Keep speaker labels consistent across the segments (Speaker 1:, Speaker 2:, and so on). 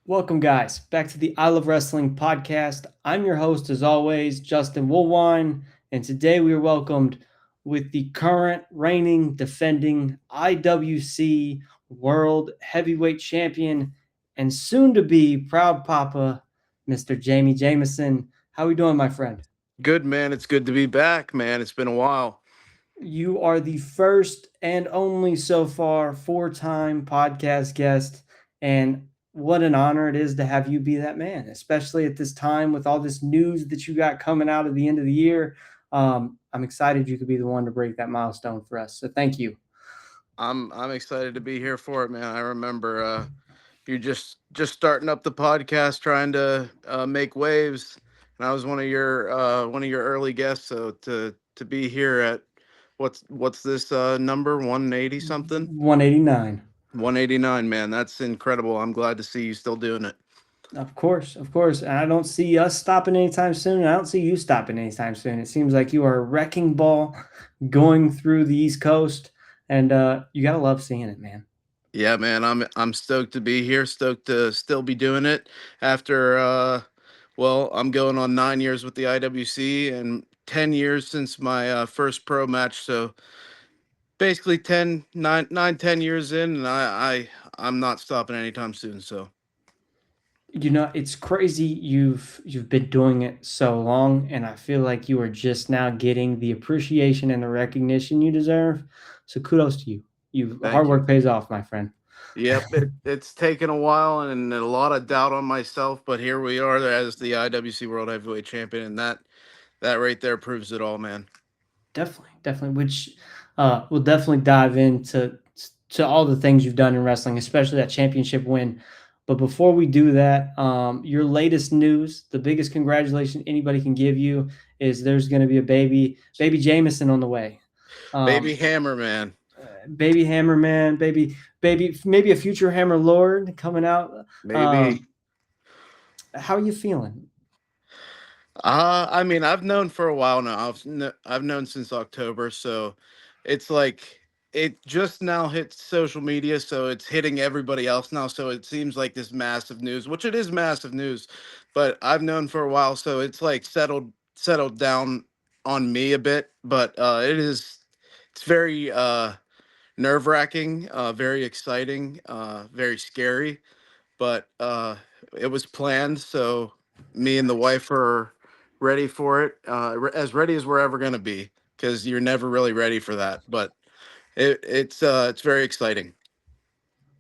Speaker 1: Welcome, guys, back to the I Love Wrestling podcast. I'm your host, as always, Justin Woolwine, and today we are welcomed with the current reigning, defending IWC World Heavyweight Champion and soon to be proud Papa, Mr. Jami Jameson. How are we doing, my friend?
Speaker 2: Good, man. It's good to be back, man. It's been a while.
Speaker 1: You are the first and only so far four-time podcast guest, and what an honor it is to have you be that man, especially at this time with all this news that you got coming out at the end of the year. I'm excited you could be the one to break that milestone for us. So thank you.
Speaker 2: I'm excited to be here for it, man. I remember you just starting up the podcast, trying to make waves, and I was one of your early guests. So to be here at what's this number 180 something
Speaker 1: 189.
Speaker 2: 189, man. That's incredible. I'm glad to see you still doing it.
Speaker 1: Of course, of course. And I don't see us stopping anytime soon. I don't see you stopping anytime soon. It seems like you are a wrecking ball going through the East Coast, and you gotta love seeing it, man.
Speaker 2: Yeah, man. I'm stoked to be here. Stoked to still be doing it after well, I'm going on 9 years with the IWC and 10 years since my first pro match. So basically 10 years in, and I'm not stopping anytime soon. So
Speaker 1: It's crazy you've been doing it so long, and I feel like you are just now getting the appreciation and the recognition you deserve. So kudos to you. You hard
Speaker 2: thank you.
Speaker 1: work pays off, my friend.
Speaker 2: Yep, it's taken a while and a lot of doubt on myself, but here we are as the IWC World Heavyweight Champion, and that right there proves it all, man.
Speaker 1: Definitely, definitely. Which we'll definitely dive into all the things you've done in wrestling, especially that championship win. But before we do that, your latest news, the biggest congratulations anybody can give you is there's going to be a baby Jameson on the way.
Speaker 2: Baby
Speaker 1: Um,
Speaker 2: Hammer, man.
Speaker 1: baby Hammerman, baby, maybe a future Hammer Lord coming out.
Speaker 2: Maybe.
Speaker 1: Um, how are you feeling?
Speaker 2: I mean, I've known for a while now. I've known since October, so it's like it just now hits social media, so it's hitting everybody else now. So it seems like this massive news, which it is massive news, but I've known for a while, so it's like settled down on me a bit. But it's very nerve wracking, very exciting, very scary, but it was planned. So me and the wife are ready for it, as ready as we're ever going to be, because you're never really ready for that. But it's very exciting.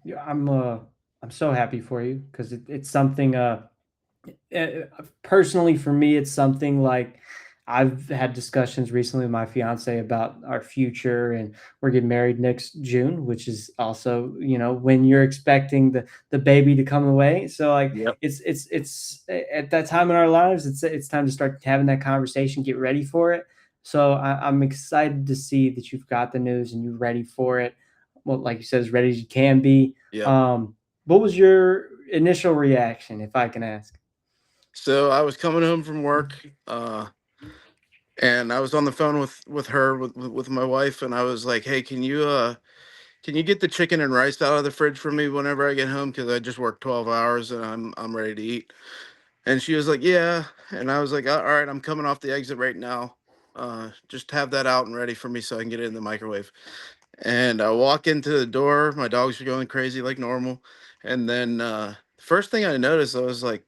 Speaker 1: Yeah, I'm so happy for you because it's something. Personally, for me, it's something like I've had discussions recently with my fiance about our future, and we're getting married next June, which is also when you're expecting the baby to come away. So like
Speaker 2: Yep.
Speaker 1: it's at that time in our lives, it's time to start having that conversation, get ready for it. So I'm excited to see that you've got the news and you're ready for it. Well, like you said, as ready as you can be.
Speaker 2: Yep.
Speaker 1: What was your initial reaction, if I can ask?
Speaker 2: So I was coming home from work, and I was on the phone with her with my wife, and I was like, "Hey, can you get the chicken and rice out of the fridge for me whenever I get home? Because I just worked 12 hours and I'm ready to eat." And she was like, "Yeah." And I was like, "All right, I'm coming off the exit right now. Just have that out and ready for me so I can get it in the microwave." And I walk into the door. My dogs are going crazy like normal. And then first thing I noticed, I was like,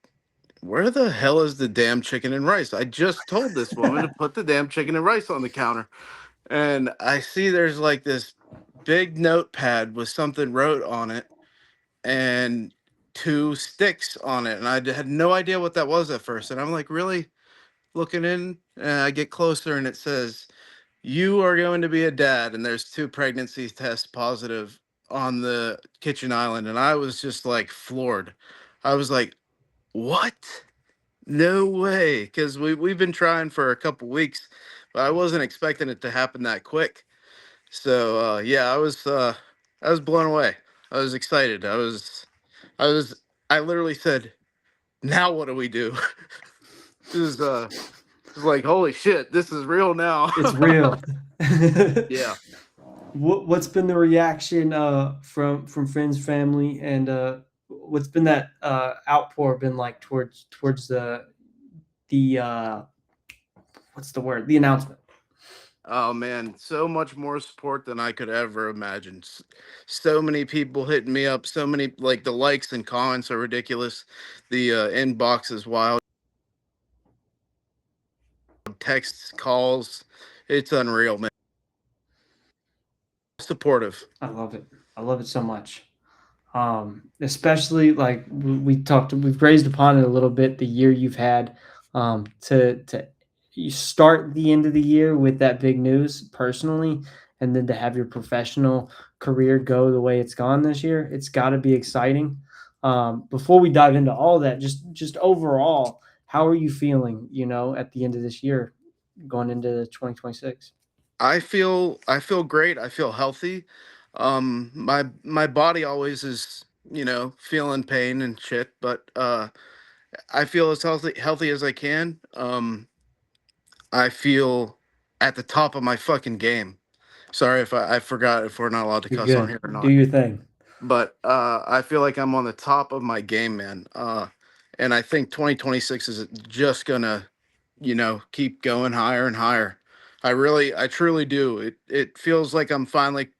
Speaker 2: "Where the hell is the damn chicken and rice? I just told this woman to put the damn chicken and rice on the counter." And I see there's like this big notepad with something wrote on it and two sticks on it. And had no idea what that was at first. And I'm like, really looking in, and I get closer and it says, "You are going to be a dad." And there's two pregnancy tests positive on the kitchen island. And I was just like floored. I was like, what? No way. Because we've been trying for a couple weeks, but I wasn't expecting it to happen that quick. So yeah, I was blown away. I was excited. I was I literally said, "Now what do we do?" This is it's like, holy shit, this is real now.
Speaker 1: It's real.
Speaker 2: Yeah.
Speaker 1: What's been the reaction from friends, family, and what's been that outpour been like towards the what's the word? The announcement.
Speaker 2: Oh man, so much more support than I could ever imagine. So many people hitting me up. So many, like, the likes and comments are ridiculous. The inbox is wild. Texts, calls, it's unreal, man. Supportive.
Speaker 1: I love it. I love it so much. Especially like we've raised upon it a little bit, the year you've had, to you start the end of the year with that big news personally, and then to have your professional career go the way it's gone this year. It's got to be exciting. Before we dive into all that, just overall, how are you feeling, at the end of this year, going into 2026?
Speaker 2: I feel great. I feel healthy. My body always is, feeling pain and shit, but I feel as healthy as I can. I feel at the top of my fucking game. Sorry if I forgot if we're not allowed to
Speaker 1: You're
Speaker 2: cuss on
Speaker 1: good.
Speaker 2: here or
Speaker 1: Do
Speaker 2: not.
Speaker 1: your thing.
Speaker 2: But I feel like I'm on the top of my game, man. And I think 2026 is just gonna, keep going higher and higher. I truly do. It feels like I'm finally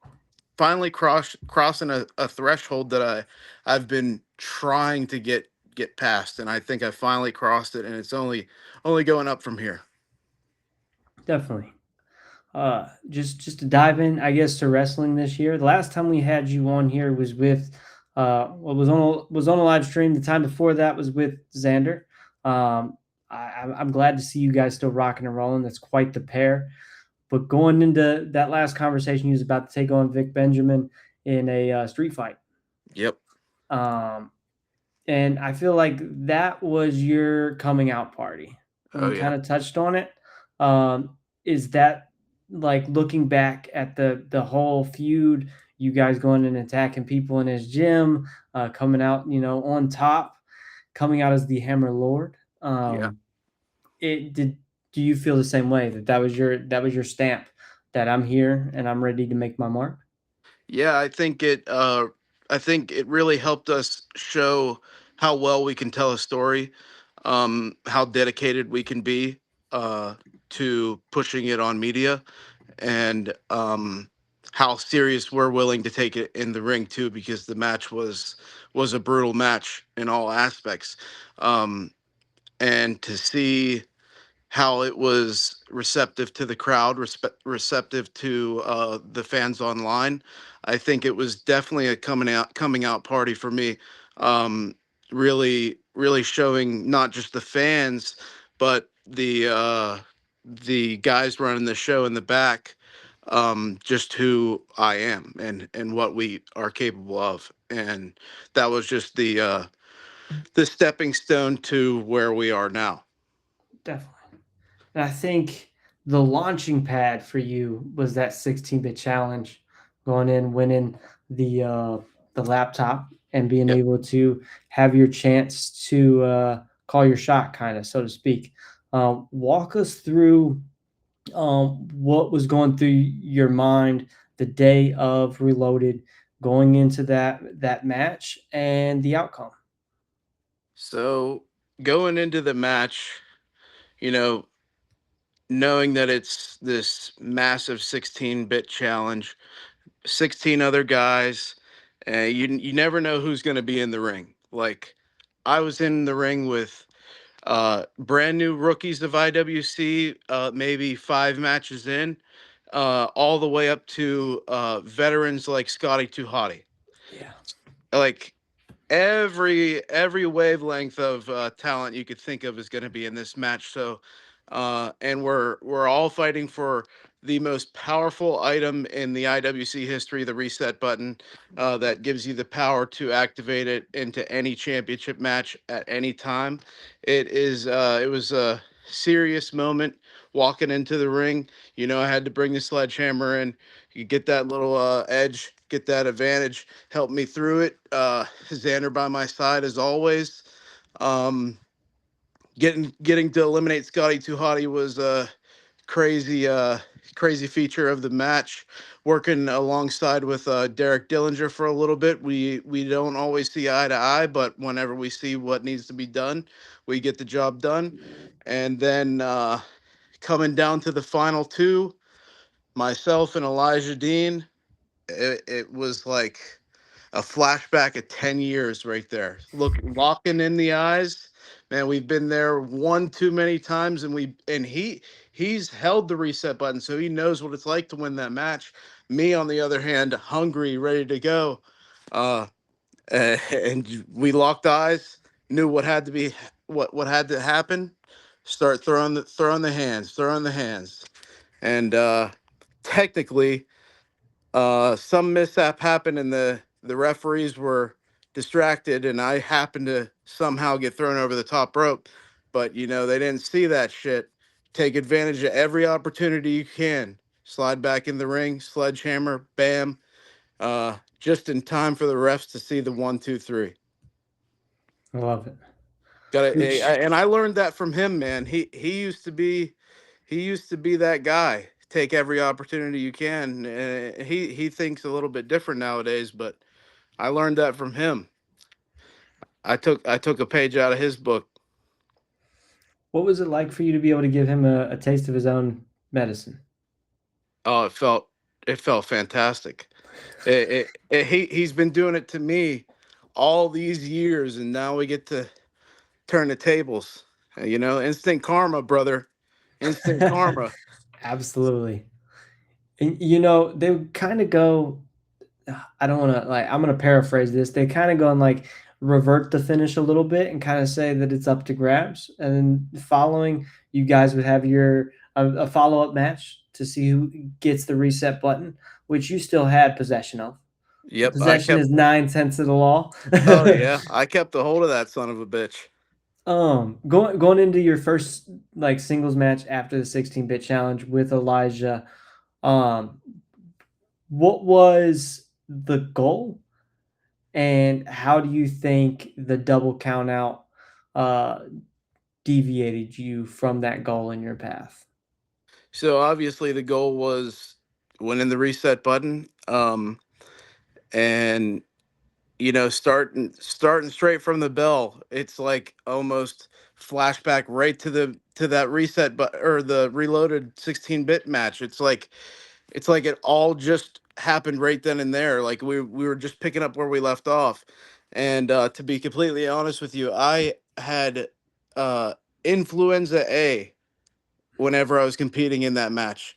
Speaker 2: crossing a threshold that I've been trying to get past, and I think I finally crossed it, and it's only going up from here.
Speaker 1: Definitely. Just to dive in, I guess, to wrestling this year. The last time we had you on here was with was on a live stream. The time before that was with Xander. I'm glad to see you guys still rocking and rolling. That's quite the pair. But going into that last conversation, he was about to take on Vic Benjamin in a street fight.
Speaker 2: Yep.
Speaker 1: Um, and I feel like that was your coming out party, and
Speaker 2: Oh
Speaker 1: you
Speaker 2: yeah.
Speaker 1: kind of touched on it. Is that, like, looking back at the whole feud, you guys going and attacking people in his gym, coming out, on top, coming out as the Hammer Lord?
Speaker 2: Yeah.
Speaker 1: It did. Do you feel the same way, that was your stamp, that I'm here and I'm ready to make my mark?
Speaker 2: Yeah, I think it really helped us show how well we can tell a story, how dedicated we can be uh to pushing it on media, and how serious we're willing to take it in the ring too, because the match was a brutal match in all aspects. Um and to see how it was receptive to the crowd, receptive to the fans online. I think it was definitely a coming out party for me. Um, really showing not just the fans, but the guys running the show in the back, just who I am and what we are capable of. And that was just the stepping stone to where we are now.
Speaker 1: Definitely. And I think the launching pad for you was that 16-bit challenge, going in, winning the laptop, and being
Speaker 2: Yep.
Speaker 1: able to have your chance to call your shot, kind of, so to speak. Walk us through what was going through your mind the day of Reloaded, going into that match, and the outcome.
Speaker 2: So going into the match, you know, knowing that it's this massive 16-bit challenge, 16 other guys, you never know who's going to be in the ring. Like, I was in the ring with brand new rookies of IWC, maybe 5 matches in, all the way up to veterans like Scotty Too Hottie.
Speaker 1: Yeah,
Speaker 2: Like, every wavelength of talent you could think of is going to be in this match. So, and we're all fighting for the most powerful item in the IWC history, the reset button, that gives you the power to activate it into any championship match at any time. It was a serious moment walking into the ring. I had to bring the sledgehammer in. You get that little edge, get that advantage, help me through it. Xander by my side as always. Um, getting to eliminate Scotty Too Hottie was crazy, crazy feature of the match, working alongside with Derek Dillinger for a little bit. We don't always see eye to eye, but whenever we see what needs to be done, we get the job done. And then coming down to the final two, myself and Elijah Dean, it was like a flashback of 10 years right there. Look, locking in the eyes. Man, we've been there one too many times, and he's held the reset button, so he knows what it's like to win that match. Me, on the other hand, hungry, ready to go. Uh and we locked eyes, knew what had to be what had to happen. Start throwing the hands. And technically some mishap happened and the referees were distracted and I happened to somehow get thrown over the top rope. But they didn't see that shit. Take advantage of every opportunity you can. Slide back in the ring, sledgehammer, bam. Just in time for the refs to see the 1, 2, 3.
Speaker 1: I love it.
Speaker 2: And I learned that from him, man. He used to be that guy. Take every opportunity you can. He thinks a little bit different nowadays, but I learned that from him. I took a page out of his book.
Speaker 1: What was it like for you to be able to give him a taste of his own medicine?
Speaker 2: Oh, it felt fantastic. He's been doing it to me all these years, and now we get to turn the tables. Instant karma, brother. Instant karma.
Speaker 1: Absolutely. And they would kind of go, I don't want to I'm going to paraphrase this. They kind of go and revert the finish a little bit and kind of say that it's up to grabs. And then following, you guys would have a follow-up match to see who gets the reset button, which you still had possession of.
Speaker 2: Yep, I
Speaker 1: Possession
Speaker 2: kept.
Speaker 1: is 9/10 of the law.
Speaker 2: Oh yeah, I kept a hold of that son of a bitch.
Speaker 1: Going into your first singles match after the 16-bit challenge with Elijah, um, what was the goal, and how do you think the double count out uh, deviated you from that goal in your path?
Speaker 2: So obviously the goal was winning the reset button. And starting straight from the bell. It's like almost flashback right to that reset, but or the reloaded 16-bit match. It's like it all just happened right then and there. Like we were just picking up where we left off. And to be completely honest with you, I had uh, influenza A whenever I was competing in that match.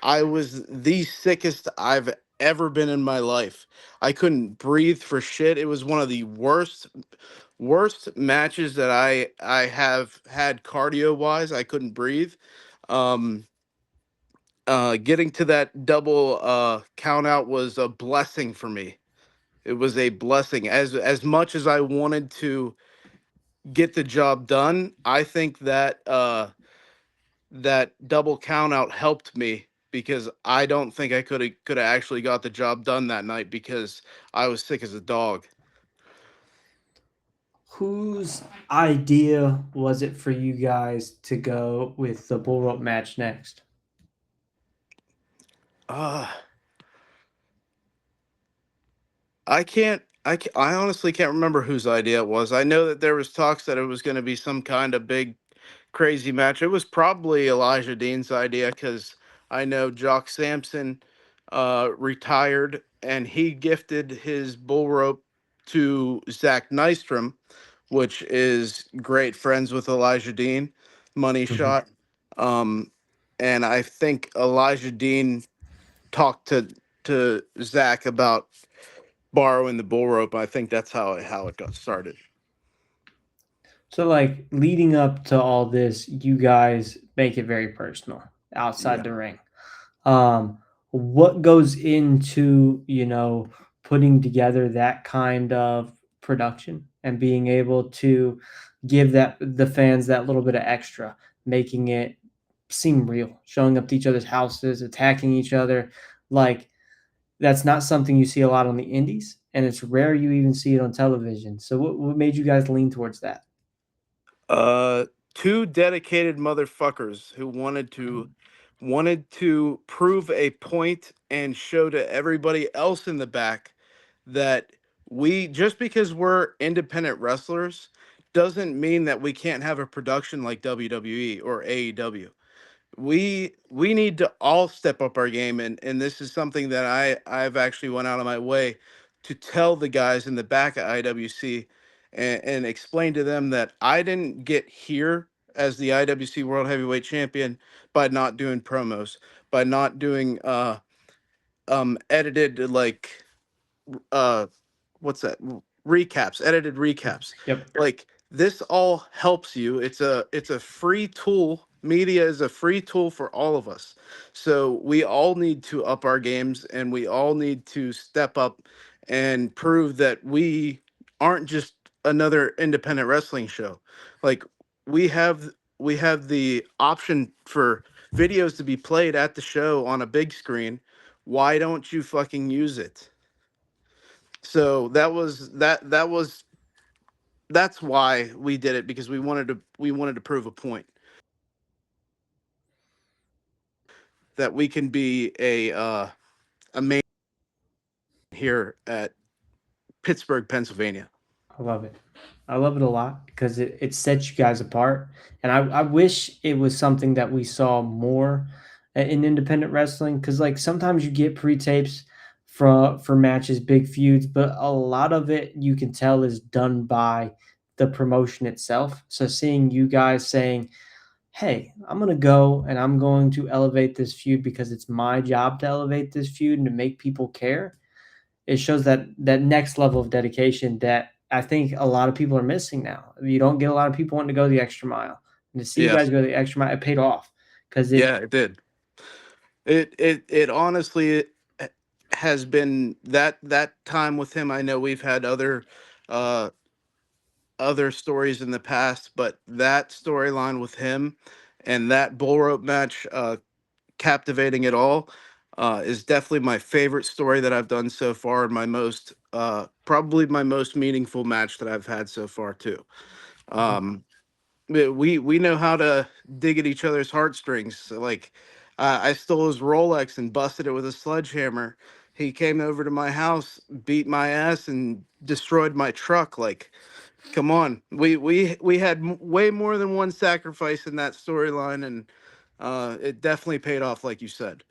Speaker 2: I was the sickest I've ever been in my life. I couldn't breathe for shit. It was one of the worst matches that I have had cardio wise. I couldn't breathe. Um Getting to that double count out was a blessing for me. It was a blessing. As much as I wanted to get the job done, I think that double count out helped me because I don't think I could have actually got the job done that night because I was sick as a dog.
Speaker 1: Whose idea was it for you guys to go with the bull rope match next?
Speaker 2: Uh I honestly can't remember whose idea it was. I know that there was talks that it was going to be some kind of big crazy match. It was probably Elijah Dean's idea because I know Jock Sampson retired and he gifted his bull rope to Zach Nystrom, which is great friends with Elijah Dean, money
Speaker 1: Mhm.
Speaker 2: shot. Um, and I think Elijah Dean talked to Zach about borrowing the bull rope. I think that's how it got started.
Speaker 1: So, leading up to all this, you guys make it very personal outside
Speaker 2: Yeah.
Speaker 1: the ring. What goes into, putting together that kind of production and being able to give the fans that little bit of extra, making it seem real, showing up to each other's houses, attacking each other. Like, that's not something you see a lot on the indies, and it's rare you even see it on television. So what made you guys lean towards that?
Speaker 2: Uh, Two dedicated motherfuckers who wanted to wanted to prove a point and show to everybody else in the back that we, just because we're independent wrestlers doesn't mean that we can't have a production like WWE or AEW. We need to all step up our game, and this is something that I've actually went out of my way to tell the guys in the back at IWC, and explain to them that I didn't get here as the IWC World Heavyweight Champion by not doing promos, by not doing edited, like, uh what's that, recaps, edited recaps.
Speaker 1: Yep.
Speaker 2: Like, this all helps you. It's a free tool. Media is a free tool for all of us, so we all need to up our games, and we all need to step up and prove that we aren't just another independent wrestling show. Like, we have the option for videos to be played at the show on a big screen. Why don't you fucking use it? So that's why we did it, because we wanted to prove a point that we can be a main here at Pittsburgh, Pennsylvania.
Speaker 1: I love it. I love it a lot because it sets you guys apart. And I wish it was something that we saw more in independent wrestling, because like sometimes you get pre-tapes for matches, big feuds, but a lot of it you can tell is done by the promotion itself. So seeing you guys saying, hey, I'm going to go and I'm going to elevate this feud because it's my job to elevate this feud and to make people care, it shows that next level of dedication that I think a lot of people are missing now. You don't get a lot of people wanting to go the extra mile, and to see you
Speaker 2: Yeah,
Speaker 1: guys go the extra mile, it paid off because it.
Speaker 2: yeah, it did. It honestly has been that time with him. I know we've had uh other stories in the past, but that storyline with him and that bull rope match, captivating it all, is definitely my favorite story that I've done so far, and my most probably my most meaningful match that I've had so far too. Um, we know how to dig at each other's heartstrings. So, like, I stole his Rolex and busted it with a sledgehammer. He came over to my house, beat my ass, and destroyed my truck. Like, come on, we had way more than one sacrifice in that storyline, and it definitely paid off, like you said.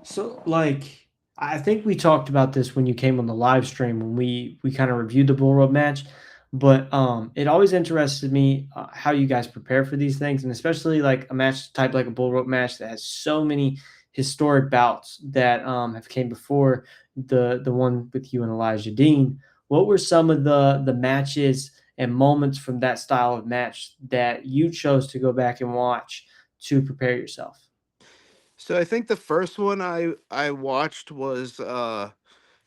Speaker 1: So, like, I think we talked about this when you came on the live stream when we kind of reviewed the bull rope match, but it always interested me how you guys prepare for these things, and especially like a match type like a bull rope match that has so many historic bouts that have came before the one with you and Elijah Dean. What were some of the matches and moments from that style of match that you chose to go back and watch to prepare yourself?
Speaker 2: So I think the first one I watched was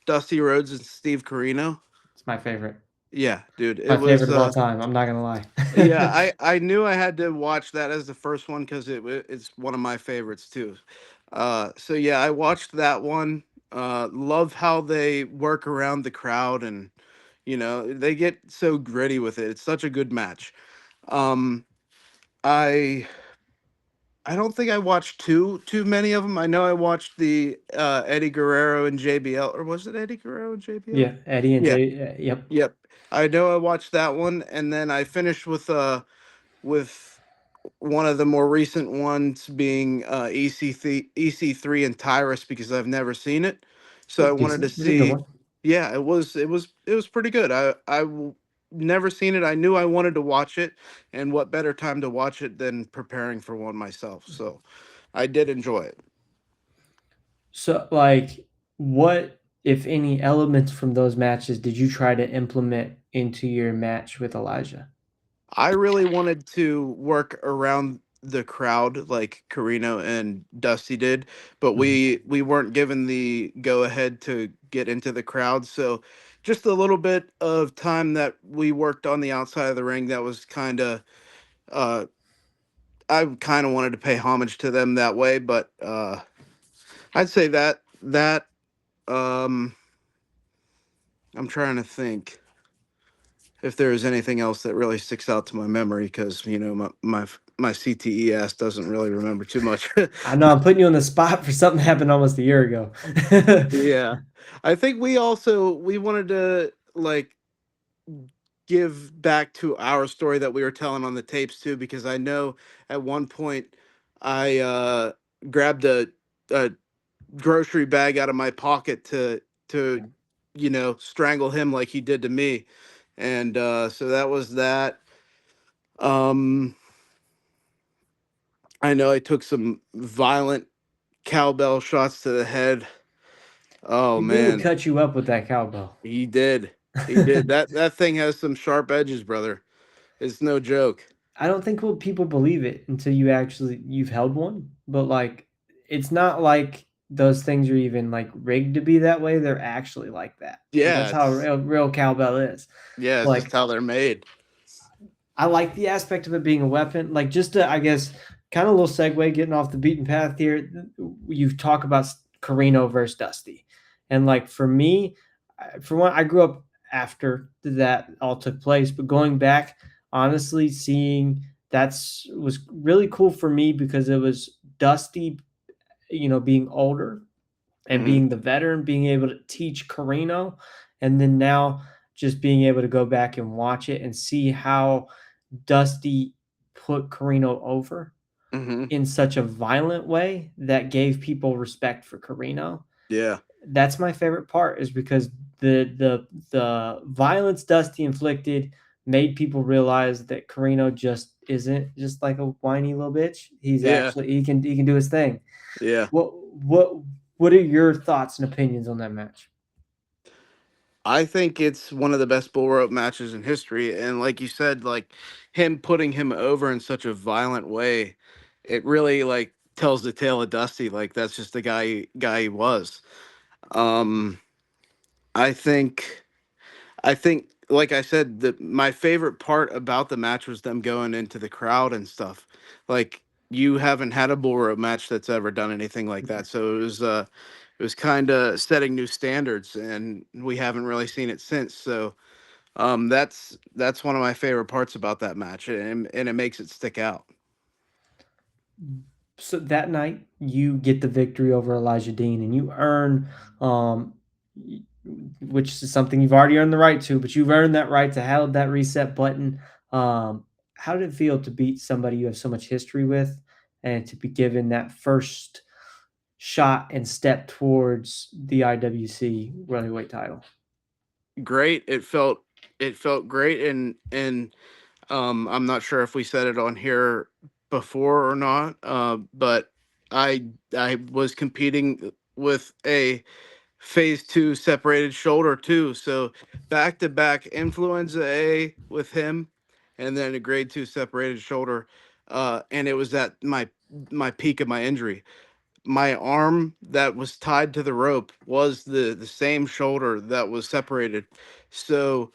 Speaker 2: Dusty Rhodes and Steve Carino.
Speaker 1: It's my favorite.
Speaker 2: Yeah, dude, it
Speaker 1: My
Speaker 2: was
Speaker 1: favorite of all time, I'm not gonna lie.
Speaker 2: yeah, I knew I had to watch that as the first one because it's one of my favorites too. So yeah, I watched that one. Love how they work around the crowd, and they get so gritty with it. It's such a good match. Um, I I don't think I watched too many of them. I know I watched the Eddie Guerrero and JBL, or was it Eddie Guerrero and JBL?
Speaker 1: Yeah, Eddie and
Speaker 2: Yeah,
Speaker 1: Jay, yep.
Speaker 2: yep. I know I watched that one, and then I finished with one of the more recent ones being EC3 and Tyrus, because I've never seen it, so I
Speaker 1: It's
Speaker 2: wanted to
Speaker 1: decent. It's a good
Speaker 2: see.
Speaker 1: one.
Speaker 2: Yeah, it was pretty good. Never seen it. I knew I wanted to watch it, and what better time to watch it than preparing for one myself? So I did enjoy it.
Speaker 1: So, like, what, if any, elements from those matches did you try to implement into your match with Elijah?
Speaker 2: I really wanted to work around the crowd like Carino and Dusty did, but
Speaker 1: Mhm.
Speaker 2: we weren't given the go ahead to get into the crowd. So just a little bit of time that we worked on the outside of the ring, that was kind of uh I kind of wanted to pay homage to them that way, but I'd say that um I'm trying to think if there is anything else that really sticks out to my memory, because my CTE ass doesn't really remember too much.
Speaker 1: I know I'm putting you on the spot for something that happened almost a year ago.
Speaker 2: Yeah. I think we wanted to like give back to our story that we were telling on the tapes too, because I know at one point I grabbed a grocery bag out of my pocket to strangle him like he did to me. And so that was that. Um I know I took some violent cowbell shots to the head. Oh
Speaker 1: People would
Speaker 2: man,
Speaker 1: cut you up with that cowbell.
Speaker 2: he did. He did. That thing has some sharp edges, brother. It's no joke.
Speaker 1: I don't think people believe it until you've held one. But like, it's not like those things are even like rigged to be that way. They're actually like that.
Speaker 2: Yeah,
Speaker 1: That's how
Speaker 2: it's
Speaker 1: real cowbell is.
Speaker 2: yeah, it's just
Speaker 1: Like,
Speaker 2: how they're made.
Speaker 1: I like the aspect of it being a weapon. Like, just to, I guess, kind of a little segue, getting off the beaten path here. You've talked about Carino versus Dusty, and like for me, for one, I grew up after that all took place, but going back, honestly, seeing that's was really cool for me because it was Dusty, being older and
Speaker 2: Hmm.
Speaker 1: being the veteran, being able to teach Carino, and then now just being able to go back and watch it and see how Dusty put Carino over
Speaker 2: Hmm.
Speaker 1: in such a violent way that gave people respect for Carino.
Speaker 2: Yeah,
Speaker 1: That's my favorite part is because the violence Dusty inflicted made people realize that Carino just isn't just like a whiny little bitch. He's
Speaker 2: yeah,
Speaker 1: actually he can do his thing.
Speaker 2: yeah.
Speaker 1: What what are your thoughts and opinions on that match?
Speaker 2: I think it's one of the best bull rope matches in history, and like you said, like him putting him over in such a violent way, it really like tells the tale of Dusty. Like that's just the guy he was. Um, I think I think, like I said, my favorite part about the match was them going into the crowd and stuff. Like you haven't had a bull rope match that's ever done anything like that, so it was kind of setting new standards, and we haven't really seen it since. So that's one of my favorite parts about that match, and it makes it stick out.
Speaker 1: So that night you get the victory over Elijah Dean and you earn um which is something you've already earned the right to, but you've earned that right to have that reset button. How did it feel to beat somebody you have so much history with and to be given that first shot and step towards the IWC Heavyweight title?
Speaker 2: Great. It felt great, and I'm not sure if we said it on here before or not, but I was competing with a phase two separated shoulder too. So back to back influenza A with him, and then a grade two separated shoulder. And it was at my peak of my injury. My arm that was tied to the rope was the same shoulder that was separated. So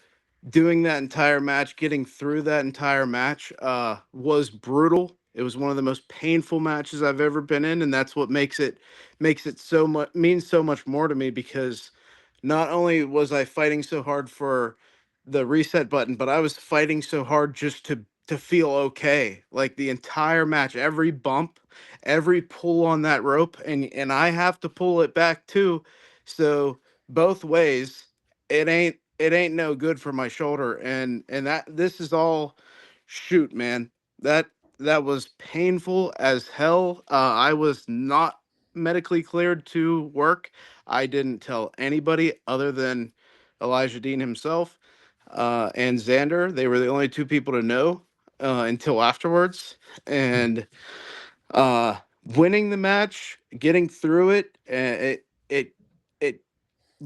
Speaker 2: doing that entire match, getting through that entire match, was brutal. It was one of the most painful matches I've ever been in, and that's what makes it so much means so much more to me, because not only was I fighting so hard for the reset button, but I was fighting so hard just to feel okay. Like the entire match, every bump, every pull on that rope, and I have to pull it back too. So both ways, it ain't no good for my shoulder, and that this is all shoot, man. That that was painful as hell. I was not medically cleared to work. I didn't tell anybody other than Elijah Dean himself, and Xander. They were the only two people to know until afterwards. And uh, winning the match, getting through it, it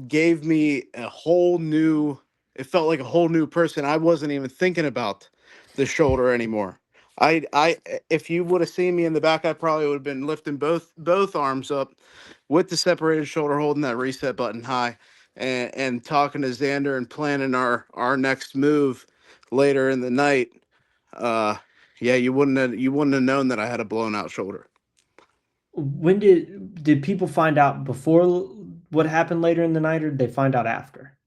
Speaker 2: gave me a whole new. It felt like a whole new person. I wasn't even thinking about the shoulder anymore. I if you would have seen me in the back, I probably would have been lifting both arms up with the separated shoulder, holding that reset button high, and talking to Xander and planning our next move later in the night. Uh, yeah, you wouldn't have known that I had a blown out shoulder.
Speaker 1: When did people find out before what happened later in the night, or did they find out after?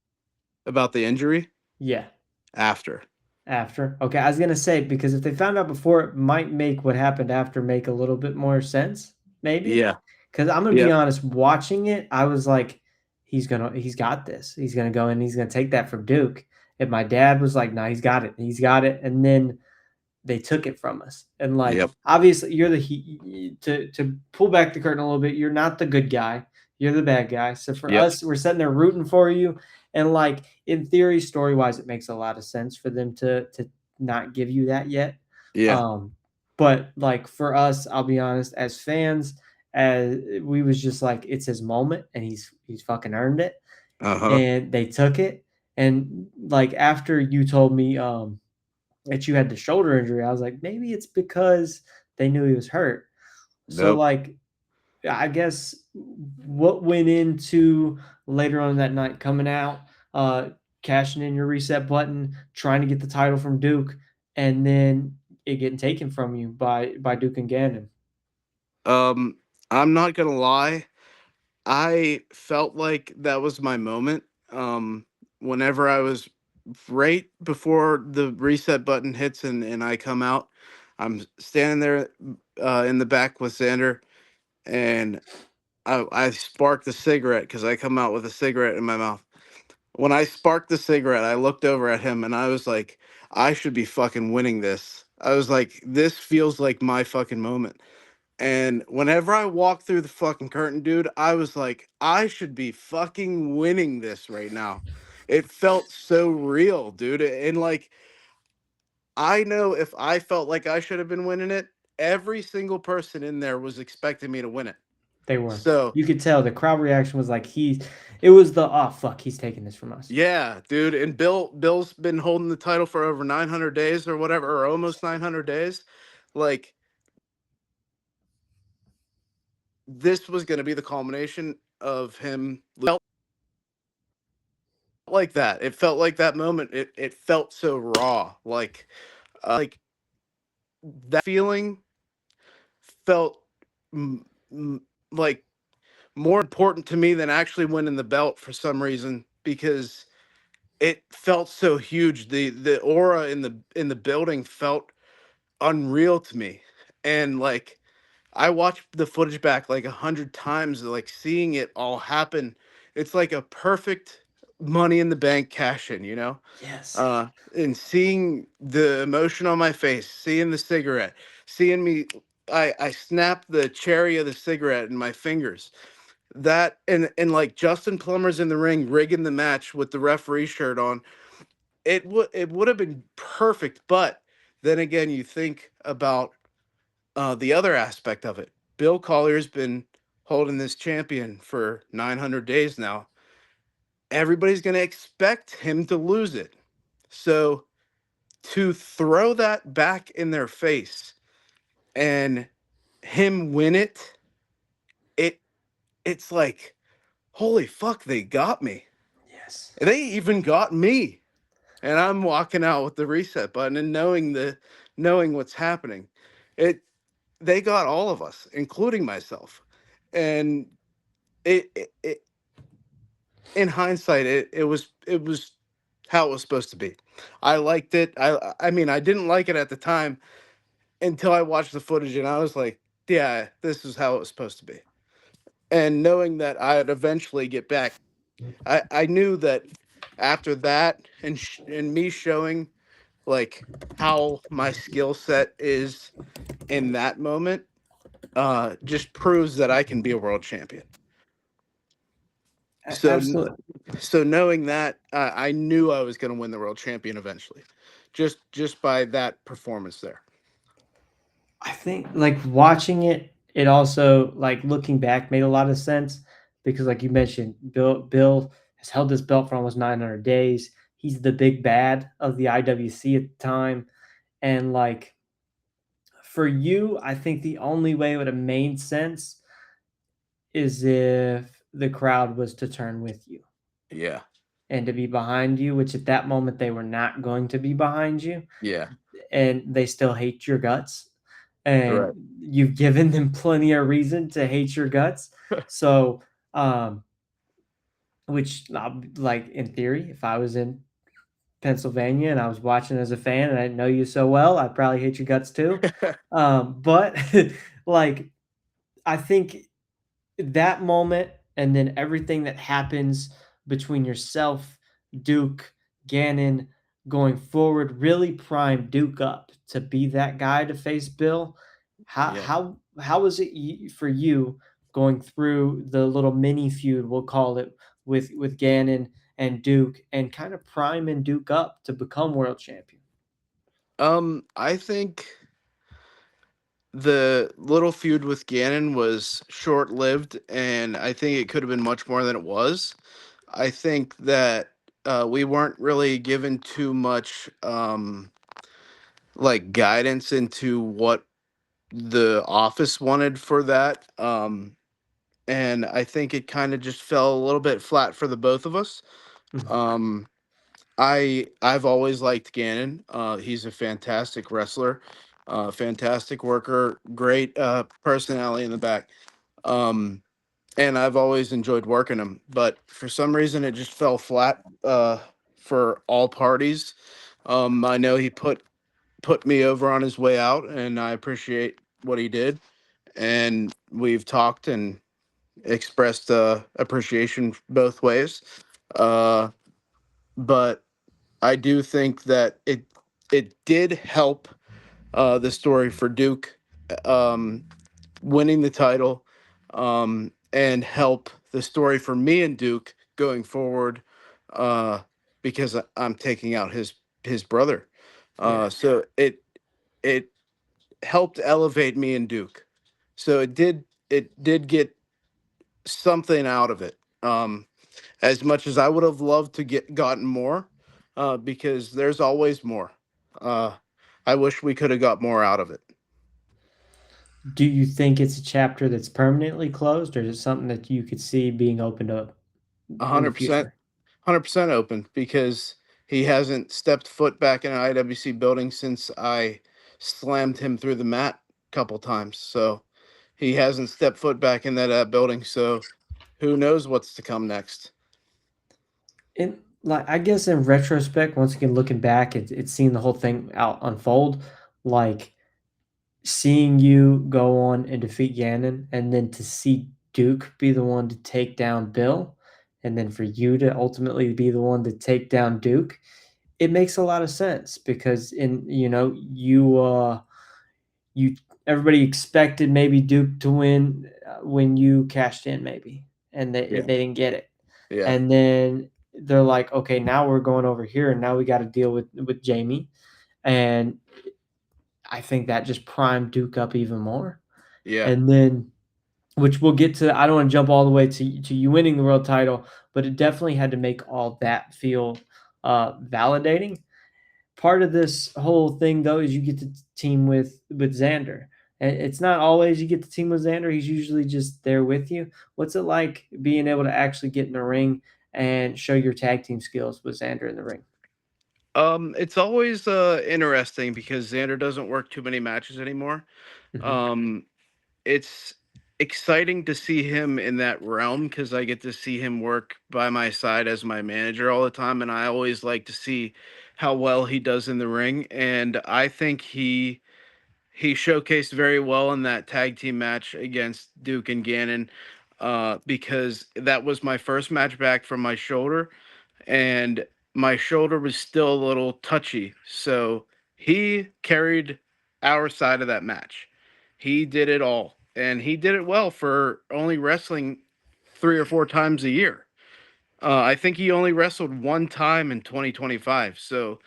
Speaker 2: About the injury
Speaker 1: Yeah,
Speaker 2: after.
Speaker 1: After. Okay, I was gonna say because if they found out before, it might make what happened after make a little bit more sense, maybe.
Speaker 2: Yeah.
Speaker 1: Because I'm gonna be
Speaker 2: Yep.
Speaker 1: honest, watching it, I was like, he's got this. He's gonna go and he's gonna take that from Duke. And my dad was like, no, he's got it. And then they took it from us. And like
Speaker 2: Yep.
Speaker 1: obviously you're to pull back the curtain a little bit, you're not the good guy. You're the bad guy. So for
Speaker 2: Yep.
Speaker 1: us, we're sitting there rooting for you. And like in theory, story wise, it makes a lot of sense for them to not give you that yet.
Speaker 2: Yeah.
Speaker 1: Um, but like for us, I'll be honest, as fans, as we was just like, it's his moment and he's fucking earned it.
Speaker 2: Uh-huh.
Speaker 1: And they took it. And like after you told me that you had the shoulder injury, I was like, maybe it's because they knew he was hurt. So
Speaker 2: Nope.
Speaker 1: like I guess what went into later on that night coming out, uh, cashing in your reset button, trying to get the title from Duke, and then it getting taken from you by Duke and Gannon.
Speaker 2: Um, I'm not gonna lie. I felt like that was my moment. Um, Whenever I was right before the reset button hits and I come out, I'm standing there in the back with Xander, and I sparked the cigarette because I come out with a cigarette in my mouth. When I sparked the cigarette, I looked over at him and I was like, I should be fucking winning this. I was like, this feels like my fucking moment. And whenever I walked through the fucking curtain, dude, I was like, I should be fucking winning this right now. It felt so real, dude. And like, I know if I felt like I should have been winning it, every single person in there was expecting me to win it.
Speaker 1: They were.
Speaker 2: So,
Speaker 1: You could tell the crowd reaction was like it was the oh fuck, he's taking this from us.
Speaker 2: yeah, dude. And Bill's been holding the title for over 900 days or whatever, or almost 900 days. Like, this was going to be the culmination of him like that. It felt like that moment. It felt so raw. Like that feeling felt mm, mm, like more important to me than actually winning the belt for some reason because it felt so huge. The aura in the building felt unreal to me, and like I watched the footage back like 100 times, like seeing it all happen. It's like a perfect Money in the Bank cash in, you know.
Speaker 1: Yes.
Speaker 2: uh and seeing the emotion on my face, seeing the cigarette, seeing me, I snapped the cherry of the cigarette in my fingers. That and like Justin Plummer's in the ring rigging the match with the referee shirt on. It would have been perfect, but then again, you think about the other aspect of it. Bill Collier's been holding this champion for 900 days now. Everybody's going to expect him to lose it. So to throw that back in their face and him win it, it it's like, holy fuck, they got me.
Speaker 1: Yes.
Speaker 2: They even got me. And I'm walking out with the reset button and knowing what's happening. It They got all of us, including myself. And it in hindsight, it was how it was supposed to be. I liked it. I mean, I didn't like it at the time until I watched the footage, and I was like, yeah, this is how it was supposed to be. And knowing that I'd eventually get back, I knew that after that and me showing like how my skill set is in that moment, just proves that I can be a world champion. So
Speaker 1: Absolutely.
Speaker 2: so knowing that, I knew I was going to win the world champion eventually, just by that performance there.
Speaker 1: I think like watching it, it also like looking back made a lot of sense because like you mentioned, Bill has held this belt for almost 900 days. He's the big bad of the IWC at the time. And like for you, I think the only way it would have made sense is if the crowd was to turn with you
Speaker 2: Yeah,
Speaker 1: and to be behind you, which at that moment they were not going to be behind you.
Speaker 2: yeah,
Speaker 1: And they still hate your guts. And
Speaker 2: right.
Speaker 1: you've given them plenty of reason to hate your guts. So, which like in theory, if I was in Pennsylvania, and I was watching as a fan, and I know you so well. I probably hate your guts too. But like, I think that moment and then everything that happens between yourself, Duke, Gannon going forward really primed Duke up to be that guy to face Bill. How
Speaker 2: Yeah.
Speaker 1: how how was it for you going through the little mini feud, we'll call it, with Gannon and Duke, and kind of priming Duke up to become world champion?
Speaker 2: I think the little feud with Gannon was short lived, and I think it could have been much more than it was. I think that we weren't really given too much like guidance into what the office wanted for that. And I think it kind of just fell a little bit flat for the both of us.
Speaker 1: Mhm.
Speaker 2: Um, I've always liked Gannon. He's a fantastic wrestler, fantastic worker, great personality in the back. Um, and I've always enjoyed working him. But for some reason, it just fell flat for all parties. I know he put me over on his way out, and I appreciate what he did. And we've talked and expressed appreciation both ways. Uh, but I do think that it did help the story for Duke um, winning the title, and help the story for me and Duke going forward, uh, because I'm taking out his brother.
Speaker 1: Yeah.
Speaker 2: So it helped elevate me and Duke. So it did get something out of it. As much as I would have loved to get gotten more, because there's always more. Uh, I wish we could have got more out of it.
Speaker 1: Do you think it's a chapter that's permanently closed, or is it something that you could see being opened up
Speaker 2: A
Speaker 1: in the
Speaker 2: hundred percent,
Speaker 1: future?
Speaker 2: 100% open because he hasn't stepped foot back in an IWC building since I slammed him through the mat a couple times. So he hasn't stepped foot back in that building. So who knows what's to come next?
Speaker 1: And like, I guess in retrospect, once again looking back, it's seeing the whole thing out unfold. Like, seeing you go on and defeat Gannon, and then to see Duke be the one to take down Bill, and then for you to ultimately be the one to take down Duke, it makes a lot of sense because you everybody expected maybe Duke to win when you cashed in, maybe, and they
Speaker 2: Yeah,
Speaker 1: didn't get it,
Speaker 2: yeah,
Speaker 1: and then they're like, okay, now we're going over here, and now we got to deal with Jamie, and I think that just primed Duke up even more,
Speaker 2: yeah.
Speaker 1: and then which we'll get to. I don't want to jump all the way to you winning the world title, but it definitely had to make all that feel validating. Part of this whole thing though is you get to team with Xander. And it's not always you get to team with Xander. He's usually just there with you. What's it like being able to actually get in the ring and show your tag team skills with Xander in the ring?
Speaker 2: It's always interesting because Xander doesn't work too many matches anymore.
Speaker 1: Hmm.
Speaker 2: Um, it's exciting to see him in that realm because I get to see him work by my side as my manager all the time, and I always like to see how well he does in the ring. And I think he showcased very well in that tag team match against Duke and Gannon, because that was my first match back from my shoulder, and my shoulder was still a little touchy. So he carried our side of that match. He did it all, and he did it well for only wrestling 3 or 4 times a year. I think he only wrestled one time in 2025. So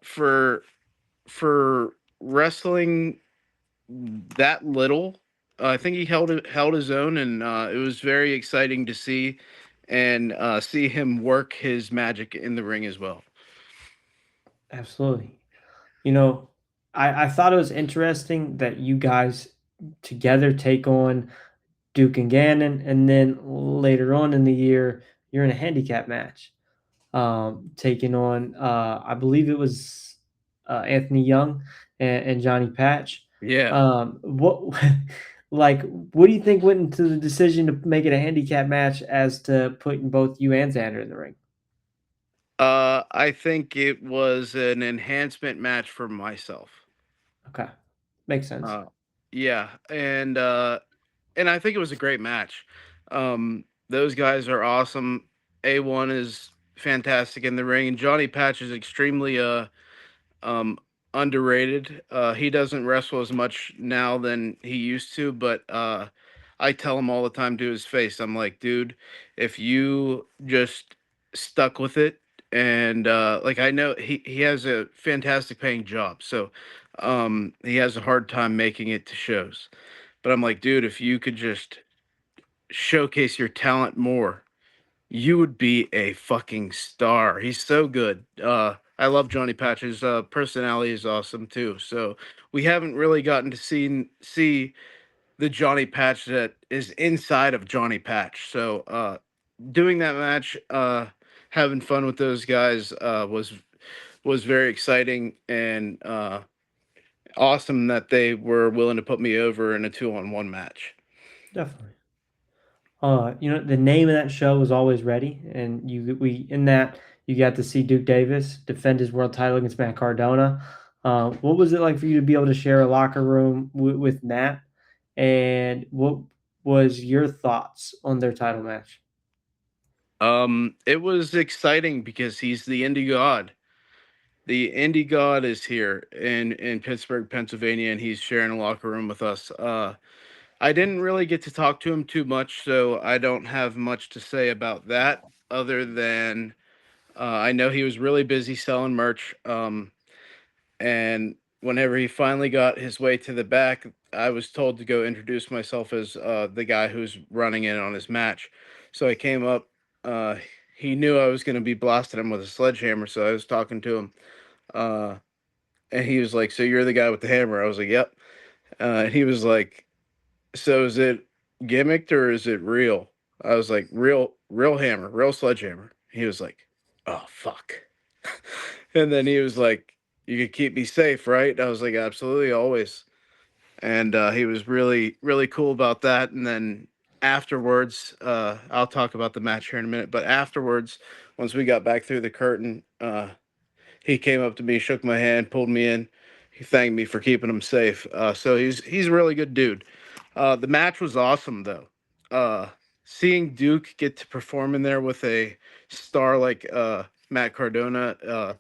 Speaker 2: for wrestling that little, I think he held his own, and it was very exciting to see and see him work his magic in the ring as well.
Speaker 1: Absolutely. You know, I thought it was interesting that you guys together take on Duke and Gannon, and then later on in the year, you're in a handicap match, taking on, I believe it was Anthony Young and Johnny Patch.
Speaker 2: Yeah.
Speaker 1: What, like, what do you think went into the decision to make it a handicap match as to putting both you and Xander in the ring?
Speaker 2: I think it was an enhancement match for myself.
Speaker 1: Okay, makes sense.
Speaker 2: Uh, yeah, and I think it was a great match. Those guys are awesome. A1 is fantastic in the ring, and Johnny Patch is extremely um, underrated. He doesn't wrestle as much now than he used to, but I tell him all the time to his face, I'm like, dude, if you just stuck with it, and like I know he has a fantastic paying job, so he has a hard time making it to shows. But I'm like, dude, if you could just showcase your talent more, you would be a fucking star. He's so good. I love Johnny Patch. His personality is awesome too. So we haven't really gotten to see the Johnny Patch that is inside of Johnny Patch. So doing that match, having fun with those guys was very exciting and awesome that they were willing to put me over in a 2-on-1 match.
Speaker 1: Definitely. The name of that show was Always Ready, and we in that you got to see Duke Davis defend his world title against Matt Cardona. What was it like for you to be able to share a locker room with Matt? And what was your thoughts on their title match?
Speaker 2: It was exciting because he's the indie god. The indie god is here in Pittsburgh, Pennsylvania, and he's sharing a locker room with us. I didn't really get to talk to him too much, so I don't have much to say about that other than I know he was really busy selling merch. And whenever he finally got his way to the back, I was told to go introduce myself as the guy who's running in on his match. So I came up. Uh, he knew I was going to be blasting him with a sledgehammer, so I was talking to him. Uh, and he was like, "So you're the guy with the hammer?" I was like, "Yep." And he was like, "So is it gimmicked or is it real?" I was like, real hammer, real sledgehammer." He was like, "Oh fuck." And then he was like, "You could keep me safe, right?" I was like, "Absolutely, always." And he was really cool about that. And then afterwards, I'll talk about the match here in a minute. But afterwards, once we got back through the curtain, he came up to me, shook my hand, pulled me in. He thanked me for keeping him safe. So he's a really good dude. The match was awesome though. Uh, Seeing Duke get to perform in there with a star like Matt Cardona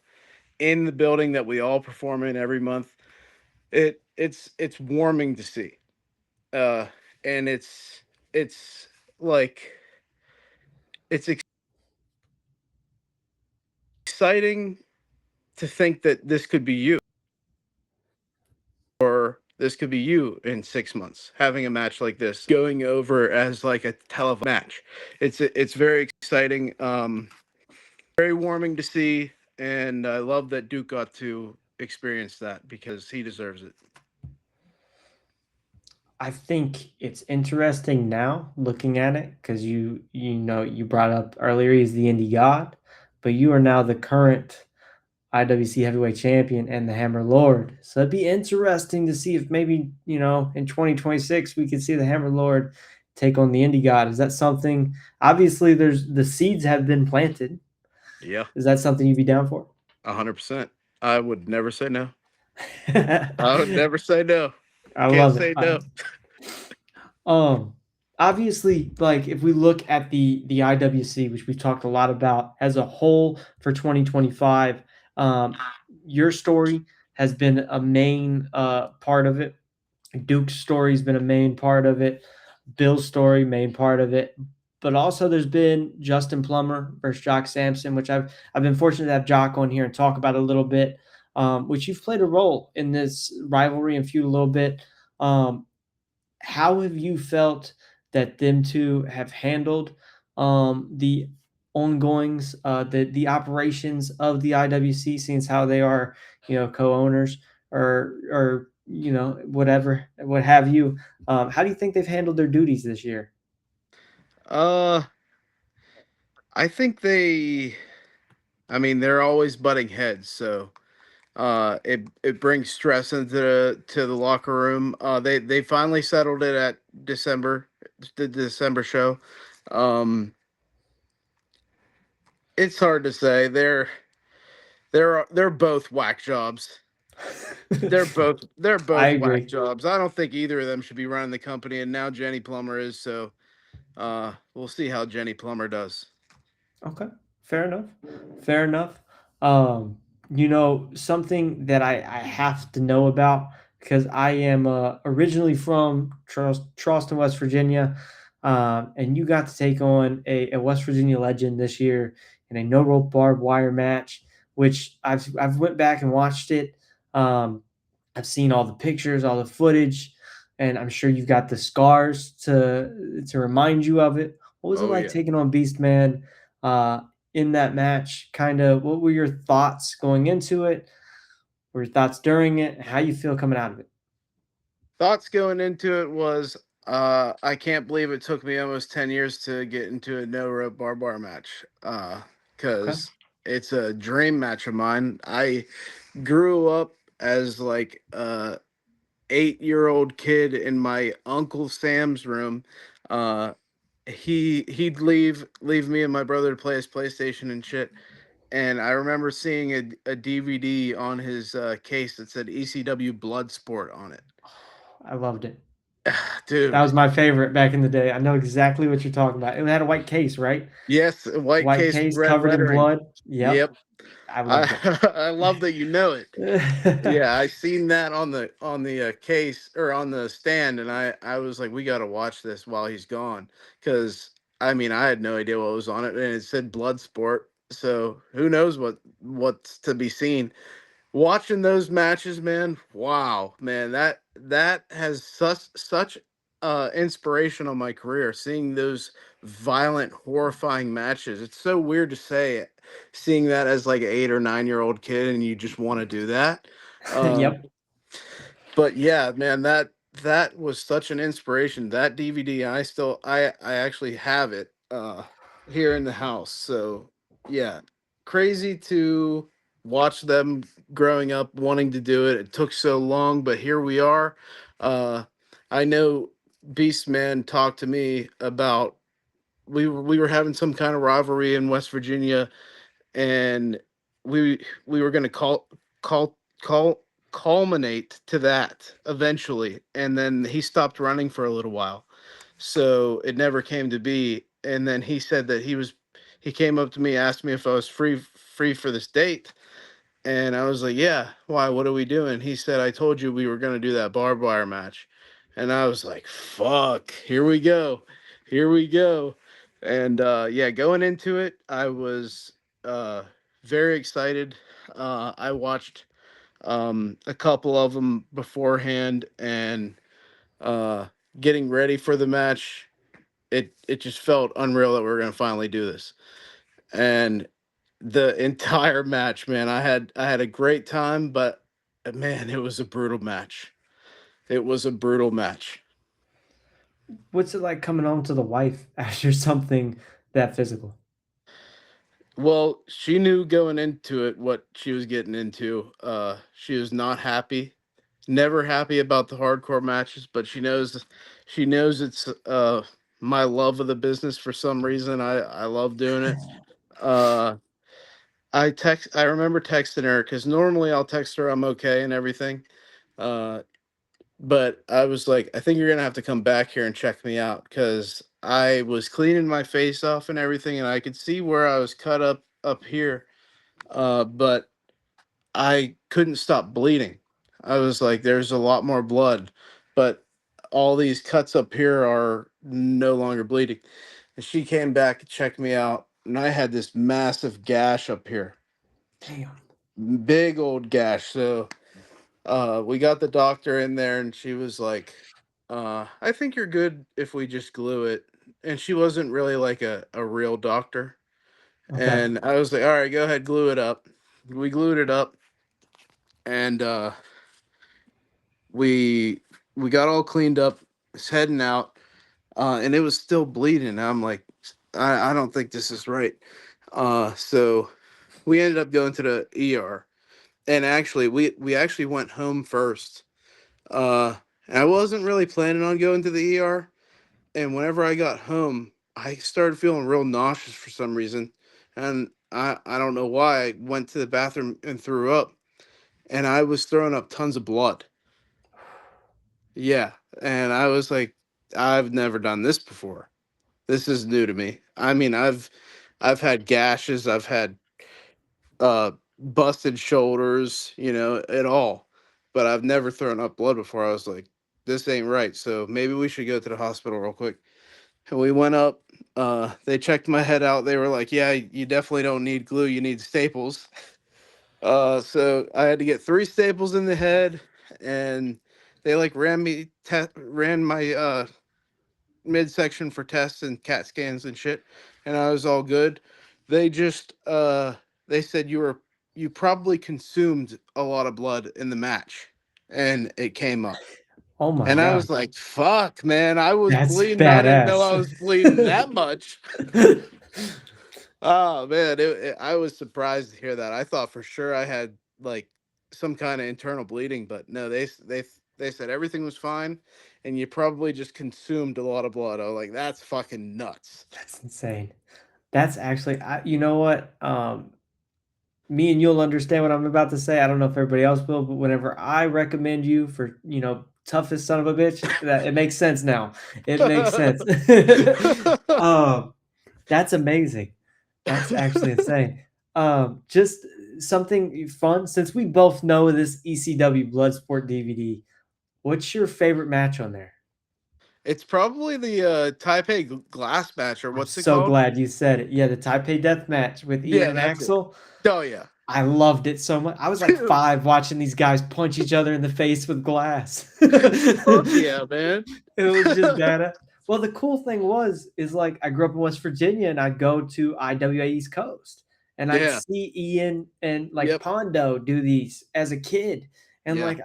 Speaker 2: in the building that we all perform in every month, it's warming to see. Uh, and it's like it's exciting to think that this could be you, or this could be you in 6 months having a match like this going over as like a televised match. It's very exciting, very warming to see, and I love that Duke got to experience that because he deserves it.
Speaker 1: I think it's interesting now looking at it because you brought up earlier he's the indie god, but you are now the current IWC Heavyweight Champion and the Hammer Lord. So it'd be interesting to see if maybe, in 2026 we could see the Hammer Lord take on the Indie God. Is that something? Obviously, there's the seeds have been planted.
Speaker 2: Yeah,
Speaker 1: Is that something you'd be down for?
Speaker 2: 100%. I would never say no. I would
Speaker 1: I
Speaker 2: never say no. Can't
Speaker 1: love it.
Speaker 2: say no.
Speaker 1: Um, Obviously, like if we look at the IWC, which we've talked a lot about as a whole for 2025, um, your story has been a main part of it. Duke's story's been a main part of it. Bill's story, main part of it. But also, there's been Justin Plummer versus Jock Sampson, which I've been fortunate to have Jock on here and talk about a little bit, which you've played a role in this rivalry and feud a little bit. Um, how have you felt that them two have handled the ongoings, the operations of the IWC, since how they are, co-owners or whatever, what have you? How do you think they've handled their duties this year?
Speaker 2: Uh, I think I mean, they're always butting heads, so it brings stress into the locker room. They finally settled it at the December show. Um, It's hard to say. They're both whack jobs. They're
Speaker 1: I
Speaker 2: both whack
Speaker 1: agree.
Speaker 2: jobs. I don't think either of them should be running the company, and now Jenny Plummer is. So we'll see how Jenny Plummer does.
Speaker 1: Okay, fair enough. Fair enough. Something that I have to know about because I am originally from Charleston, West Virginia, and you got to take on a West Virginia legend this year in a no rope barbed wire match, which I've went back and watched it. Um, I've seen all the pictures, all the footage, and I'm sure you've got the scars to remind you of it. What was it
Speaker 2: Oh
Speaker 1: like
Speaker 2: yeah.
Speaker 1: taking on Beastman uh, in that match? Kind of, what were your thoughts going into it? What were your thoughts during it? How you feel coming out of it?
Speaker 2: Thoughts going into it was I can't believe it took me almost 10 years to get into a no rope bar match.
Speaker 1: Okay.
Speaker 2: Cuz it's a dream match of mine. I grew up as like a 8-year-old kid in my uncle Sam's room. Uh he'd leave me and my brother to play his PlayStation and shit. And I remember seeing a DVD on his case that said ECW Bloodsport on it.
Speaker 1: I loved it. That
Speaker 2: Dude,
Speaker 1: was my favorite back in the day. I know exactly what you're talking about. It had a white case, right?
Speaker 2: yes, white
Speaker 1: White
Speaker 2: case,
Speaker 1: case
Speaker 2: red
Speaker 1: covered in
Speaker 2: lettering.
Speaker 1: blood. Yep.
Speaker 2: Yep.
Speaker 1: I loved it.
Speaker 2: I I love that you know it. Yeah, I seen that on the case or on the stand, and I was like, we got to watch this while he's gone, because I mean I had no idea what was on it, and it said blood sport, so who knows what's to be seen. Watching those matches, man, wow, man, that has such inspiration on my career. Seeing those violent, horrifying matches, it's so weird to say it, seeing that as like an 8 or 9 year old kid, and you just want to do that. Uh,
Speaker 1: Yep.
Speaker 2: but yeah, man, that was such an inspiration. That DVD, I actually have it here in the house. So yeah, crazy to watch them growing up wanting to do it. It took so long, but here we are. Uh, I know Beastman talked to me about we were having some kind of rivalry in West Virginia, and we were going to call call culminate to that eventually, and then he stopped running for a little while, so it never came to be. And then he said that he came up to me, asked me if I was free for this date, and I was like, yeah, why? What are we doing? He said, I told you we were going to do that barbed wire match. And I was like, fuck, here we go. Here we go. And yeah, going into it, I was uh, very excited. I watched a couple of them beforehand, and uh, getting ready for the match. It just felt unreal that we were going to finally do this. And the entire match, man, I had a great time, but man, it was a brutal match. It was a brutal match.
Speaker 1: What's it like coming home to the wife after something that physical?
Speaker 2: Well, she knew going into it what she was getting into. She was not happy, never happy about the hardcore matches, but she knows it's my love of the business for some reason. I love doing it. Uh, I remember texting her because normally I'll text her I'm okay and everything. Uh, but I was like, I think you're gonna have to come back here and check me out, because I was cleaning my face off and everything, and I could see where I was cut up here, but I couldn't stop bleeding. I was like, there's a lot more blood, but all these cuts up here are no longer bleeding. And she came back to check me out, and I had this massive gash up here,
Speaker 1: Damn.
Speaker 2: big old gash. So we got the doctor in there, and she was like, I think you're good if we just glue it. And she wasn't really like a real doctor.
Speaker 1: Okay.
Speaker 2: And I was like, all right, go ahead, glue it up. We glued it up, and we we got all cleaned up, it's heading out, and it was still bleeding. I'm like, I don't think this is right. So we ended up going to the ER. And actually we actually went home first. And I wasn't really planning on going to the ER. And whenever I got home, I started feeling real nauseous for some reason. And I don't know why I went to the bathroom and threw up, and I was throwing up tons of blood. Yeah, and I was like, I've never done this before. This is new to me. I mean, I've had gashes, I've had busted shoulders, it all. But I've never thrown up blood before. I was like, this ain't right. So maybe we should go to the hospital real quick. And we went up, they checked my head out. They were like, yeah, you definitely don't need glue, you need staples. So I had to get 3 staples in the head, and they like ran my midsection for tests and CAT scans and shit, and I was all good. They just they said you probably consumed a lot of blood in the match, and it came up.
Speaker 1: Oh my
Speaker 2: And I
Speaker 1: god,
Speaker 2: was like, "Fuck, man! I was
Speaker 1: that's
Speaker 2: bleeding. I didn't know
Speaker 1: badass.
Speaker 2: I was bleeding that much." Oh man, I was surprised to hear that. I thought for sure I had like some kind of internal bleeding, but no, they said everything was fine, and you probably just consumed a lot of blood. I was like, that's fucking nuts.
Speaker 1: That's insane. That's actually, you know what? Me and you'll understand what I'm about to say. I don't know if everybody else will, but whenever I recommend you for, toughest son of a bitch, that it makes sense now. It makes sense. um, that's amazing. That's actually insane. Just something fun. Since we both know this ECW Bloodsport DVD, what's your favorite match on there?
Speaker 2: It's probably the Taipei glass match, or
Speaker 1: I'm
Speaker 2: what's it
Speaker 1: so
Speaker 2: called?
Speaker 1: glad you said it. Yeah, the Taipei Death Match with Ian
Speaker 2: Yeah,
Speaker 1: and
Speaker 2: that's it.
Speaker 1: Axel.
Speaker 2: Oh yeah,
Speaker 1: I loved it so much. I was like
Speaker 2: dude,
Speaker 1: 5 watching these guys punch each other in the face with glass.
Speaker 2: fuck yeah, man.
Speaker 1: It was just badass. Well, the cool thing is like I grew up in West Virginia and I'd go to IWA East Coast and I'd
Speaker 2: Yeah,
Speaker 1: see Ian and like
Speaker 2: yep,
Speaker 1: Pondo do these as a kid. And
Speaker 2: yeah,
Speaker 1: like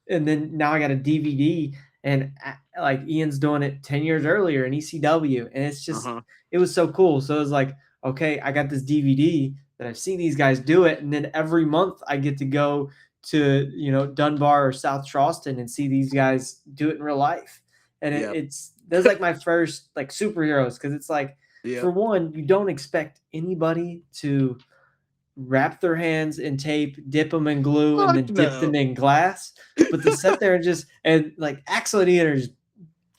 Speaker 1: and then now I got a DVD and like Ian's doing it 10 years earlier in ECW and it's
Speaker 2: uh
Speaker 1: just
Speaker 2: huh,
Speaker 1: it was so cool. So it was like, okay, I got this DVD that I've seen these guys do it and then every month I get to go to, Dunbar or South Charleston and see these guys do it in real life. And
Speaker 2: yep,
Speaker 1: it's those like my first like superheroes because it's like for
Speaker 2: yep.
Speaker 1: one, you don't expect anybody to wrap their hands in tape, dip them in glue, and
Speaker 2: Fuck
Speaker 1: then dip them
Speaker 2: no.
Speaker 1: in glass. But to sit there and like Axel and Ian are just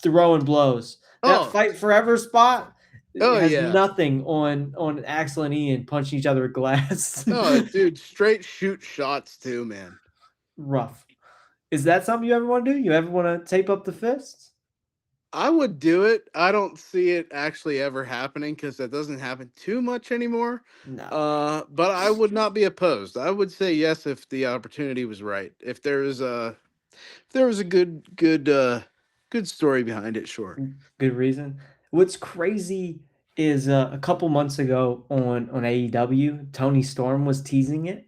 Speaker 1: throwing blows. That
Speaker 2: Oh,
Speaker 1: fight forever spot
Speaker 2: oh
Speaker 1: has
Speaker 2: yeah.
Speaker 1: nothing on Axel and Ian punching each other with glass.
Speaker 2: Oh, dude, straight shoot shots too, man.
Speaker 1: Rough. Is that something you ever want to do? You ever want to tape up the fists?
Speaker 2: I would do it. I don't see it actually ever happening because that doesn't happen too much anymore.
Speaker 1: No.
Speaker 2: But I would not be opposed. I would say yes if the opportunity was right. If there was a good story behind it, sure.
Speaker 1: Good reason. What's crazy is a couple months ago on AEW, Tony Storm was teasing it,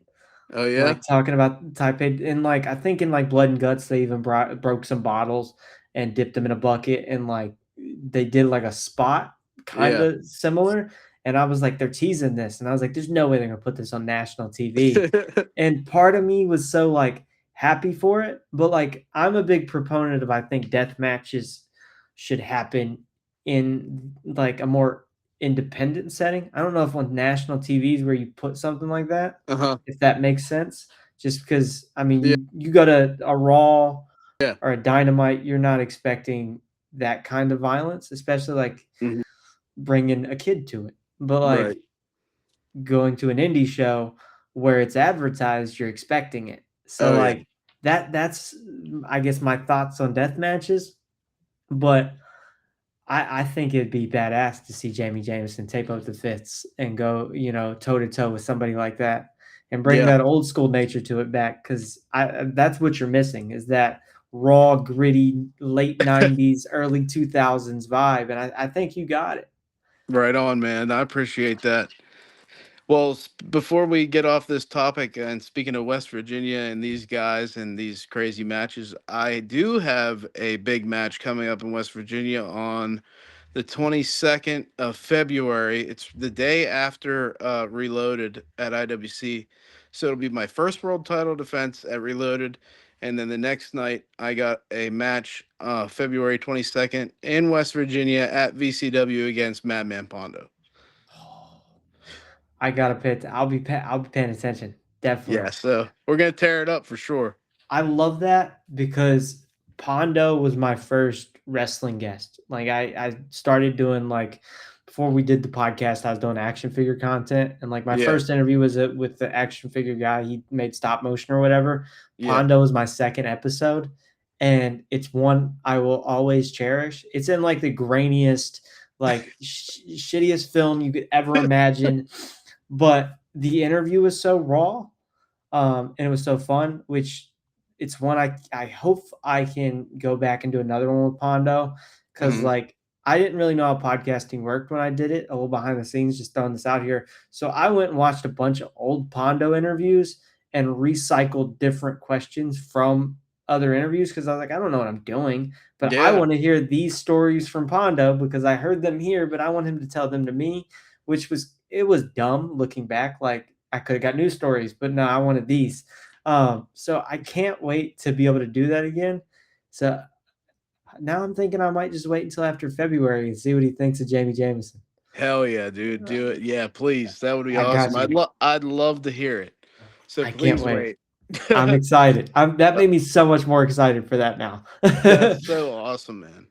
Speaker 2: Oh yeah,
Speaker 1: like talking about Taipei, and like I think in like Blood and Guts they even broke some bottles and dipped them in a bucket, and like they did like a spot kind
Speaker 2: yeah.
Speaker 1: of similar. And I was like, they're teasing this, and I was like, there's no way they're gonna put this on national TV. And part of me was so like happy for it, but like I'm a big proponent of I think death matches should happen in like a more independent setting. I don't know if on national TVs where you put something like that,
Speaker 2: Uh huh.
Speaker 1: if that makes sense. Just because I mean
Speaker 2: Yeah,
Speaker 1: you go to a Raw
Speaker 2: yeah.
Speaker 1: or a Dynamite, you're not expecting that kind of violence, especially like
Speaker 2: Mhm.
Speaker 1: bringing a kid to it. But
Speaker 2: Right.
Speaker 1: like going to an indie show where it's advertised, you're expecting it. So
Speaker 2: Oh yeah.
Speaker 1: like that's I guess my thoughts on death matches, but I think it'd be badass to see Jamie Jameson tape up the fifths and go, toe to toe with somebody like that and bring
Speaker 2: Yeah.
Speaker 1: that old school nature to it back because I that's what you're missing is that raw, gritty, late 90s, early 2000s vibe. And I think you got it.
Speaker 2: Right on, man. I appreciate that. Well, before we get off this topic, and speaking of West Virginia and these guys and these crazy matches, I do have a big match coming up in West Virginia on the 22nd of February. It's the day after Reloaded at IWC. So it'll be my first world title defense at Reloaded. And then the next night, I got a match February 22nd in West Virginia at VCW against Madman Pondo.
Speaker 1: I gotta pay. I'll be paying attention.
Speaker 2: Yeah,
Speaker 1: Definitely.
Speaker 2: so we're gonna tear it up for sure.
Speaker 1: I love that because Pondo was my first wrestling guest. Like I started doing like before we did the podcast, I was doing action figure content, and like my
Speaker 2: Yeah,
Speaker 1: first interview was with the action figure guy. He made stop motion or whatever.
Speaker 2: yeah,
Speaker 1: Pondo was my second episode, and it's one I will always cherish. It's in like the grainiest, like shittiest film you could ever imagine, but the interview was so raw, and it was so fun. Which it's one I hope I can go back and do another one with Pondo, because
Speaker 2: hmm,
Speaker 1: like I didn't really know how podcasting worked when I did it. A little behind the scenes, just throwing this out here. So I went and watched a bunch of old Pondo interviews and recycled different questions from other interviews because I was like, I don't know what I'm doing, but I
Speaker 2: yeah,
Speaker 1: want to hear these stories from Pondo because I heard them here, but I want him to tell them to me, which was it was dumb looking back. Like I could have got news stories, but no, I wanted these. So I can't wait to be able to do that again. So now I'm thinking I might just wait until after February and see what he thinks of Jami Jameson.
Speaker 2: hell yeah, dude, do it. Yeah, please, that would be
Speaker 1: I
Speaker 2: awesome.
Speaker 1: got you.
Speaker 2: I'd love to hear it. So
Speaker 1: I can't
Speaker 2: please
Speaker 1: wait.
Speaker 2: wait.
Speaker 1: I'm excited. That made me so much more excited for that now.
Speaker 2: That's so awesome, man.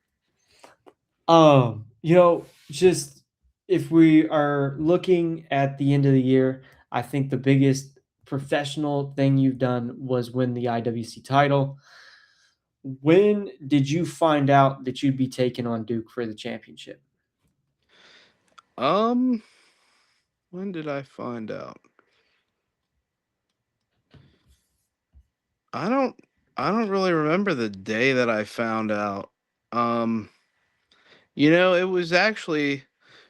Speaker 1: Just if we are looking at the end of the year, I think the biggest professional thing you've done was win the IWC title. When did you find out that you'd be taking on Duke for the championship?
Speaker 2: Um, when did I find out? I don't I don't really remember the day that I found out. Um, it was actually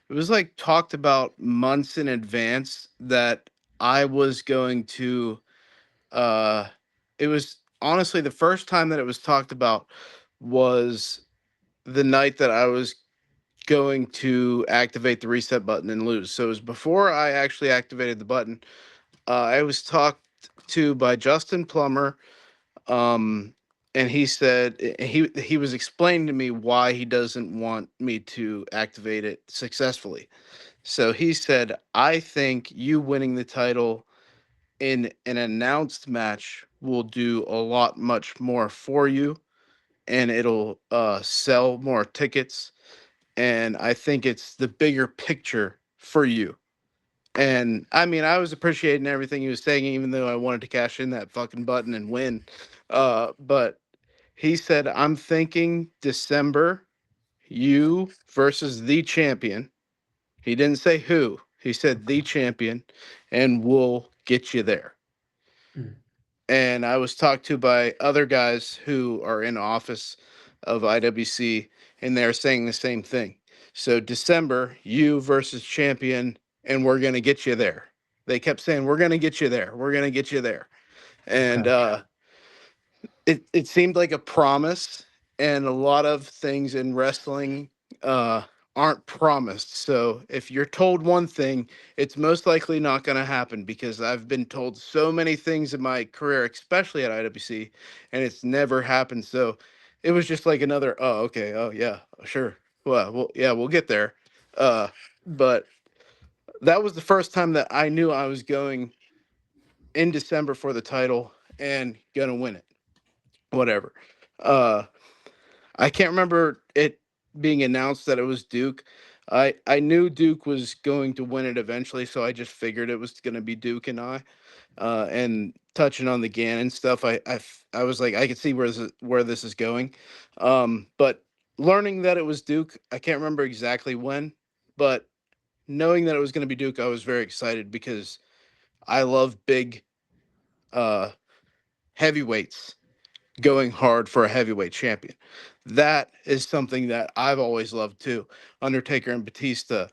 Speaker 2: it was like talked about months in advance that I was going to uh it was honestly the first time that it was talked about was the night that I was going to activate the reset button and lose. So it was before I actually activated the button. I was talked to by Justin Plummer, um, and he said he was explaining to me why he doesn't want me to activate it successfully. So he said, I think you winning the title in an announced match will do a lot much more for you, and it'll sell more tickets, and I think it's the bigger picture for you. And I mean, I was appreciating everything he was saying, even though I wanted to cash in that fucking button and win. But he said, I'm thinking December, you versus the champion. He didn't say who, he said the champion, and we'll get you there.
Speaker 1: Mm.
Speaker 2: And I was talked to by other guys who are in office of IWC, and they're saying the same thing. So December, you versus champion, and we're gonna get you there. They kept saying, "We're gonna get you there. We're gonna get you there," and
Speaker 1: Okay.
Speaker 2: it seemed like a promise, and a lot of things in wrestling uh aren't promised. So if you're told one thing, it's most likely not going to happen, because I've been told so many things in my career, especially at IWC, and it's never happened. So it was just like another, oh, okay, oh yeah, sure, well yeah, we'll get there. But that was the first time that I knew I was going in December for the title and gonna win it, whatever. uh I can't remember it being announced that it was Duke. I knew Duke was going to win it eventually, so I just figured it was going to be Duke and I. And touching on the Gannon stuff, I was like, I could see where this is going. But learning that it was Duke, I can't remember exactly when, but knowing that it was going to be Duke, I was very excited because I love big uh, heavyweights going hard for a heavyweight champion. That is something that I've always loved too. Undertaker and Batista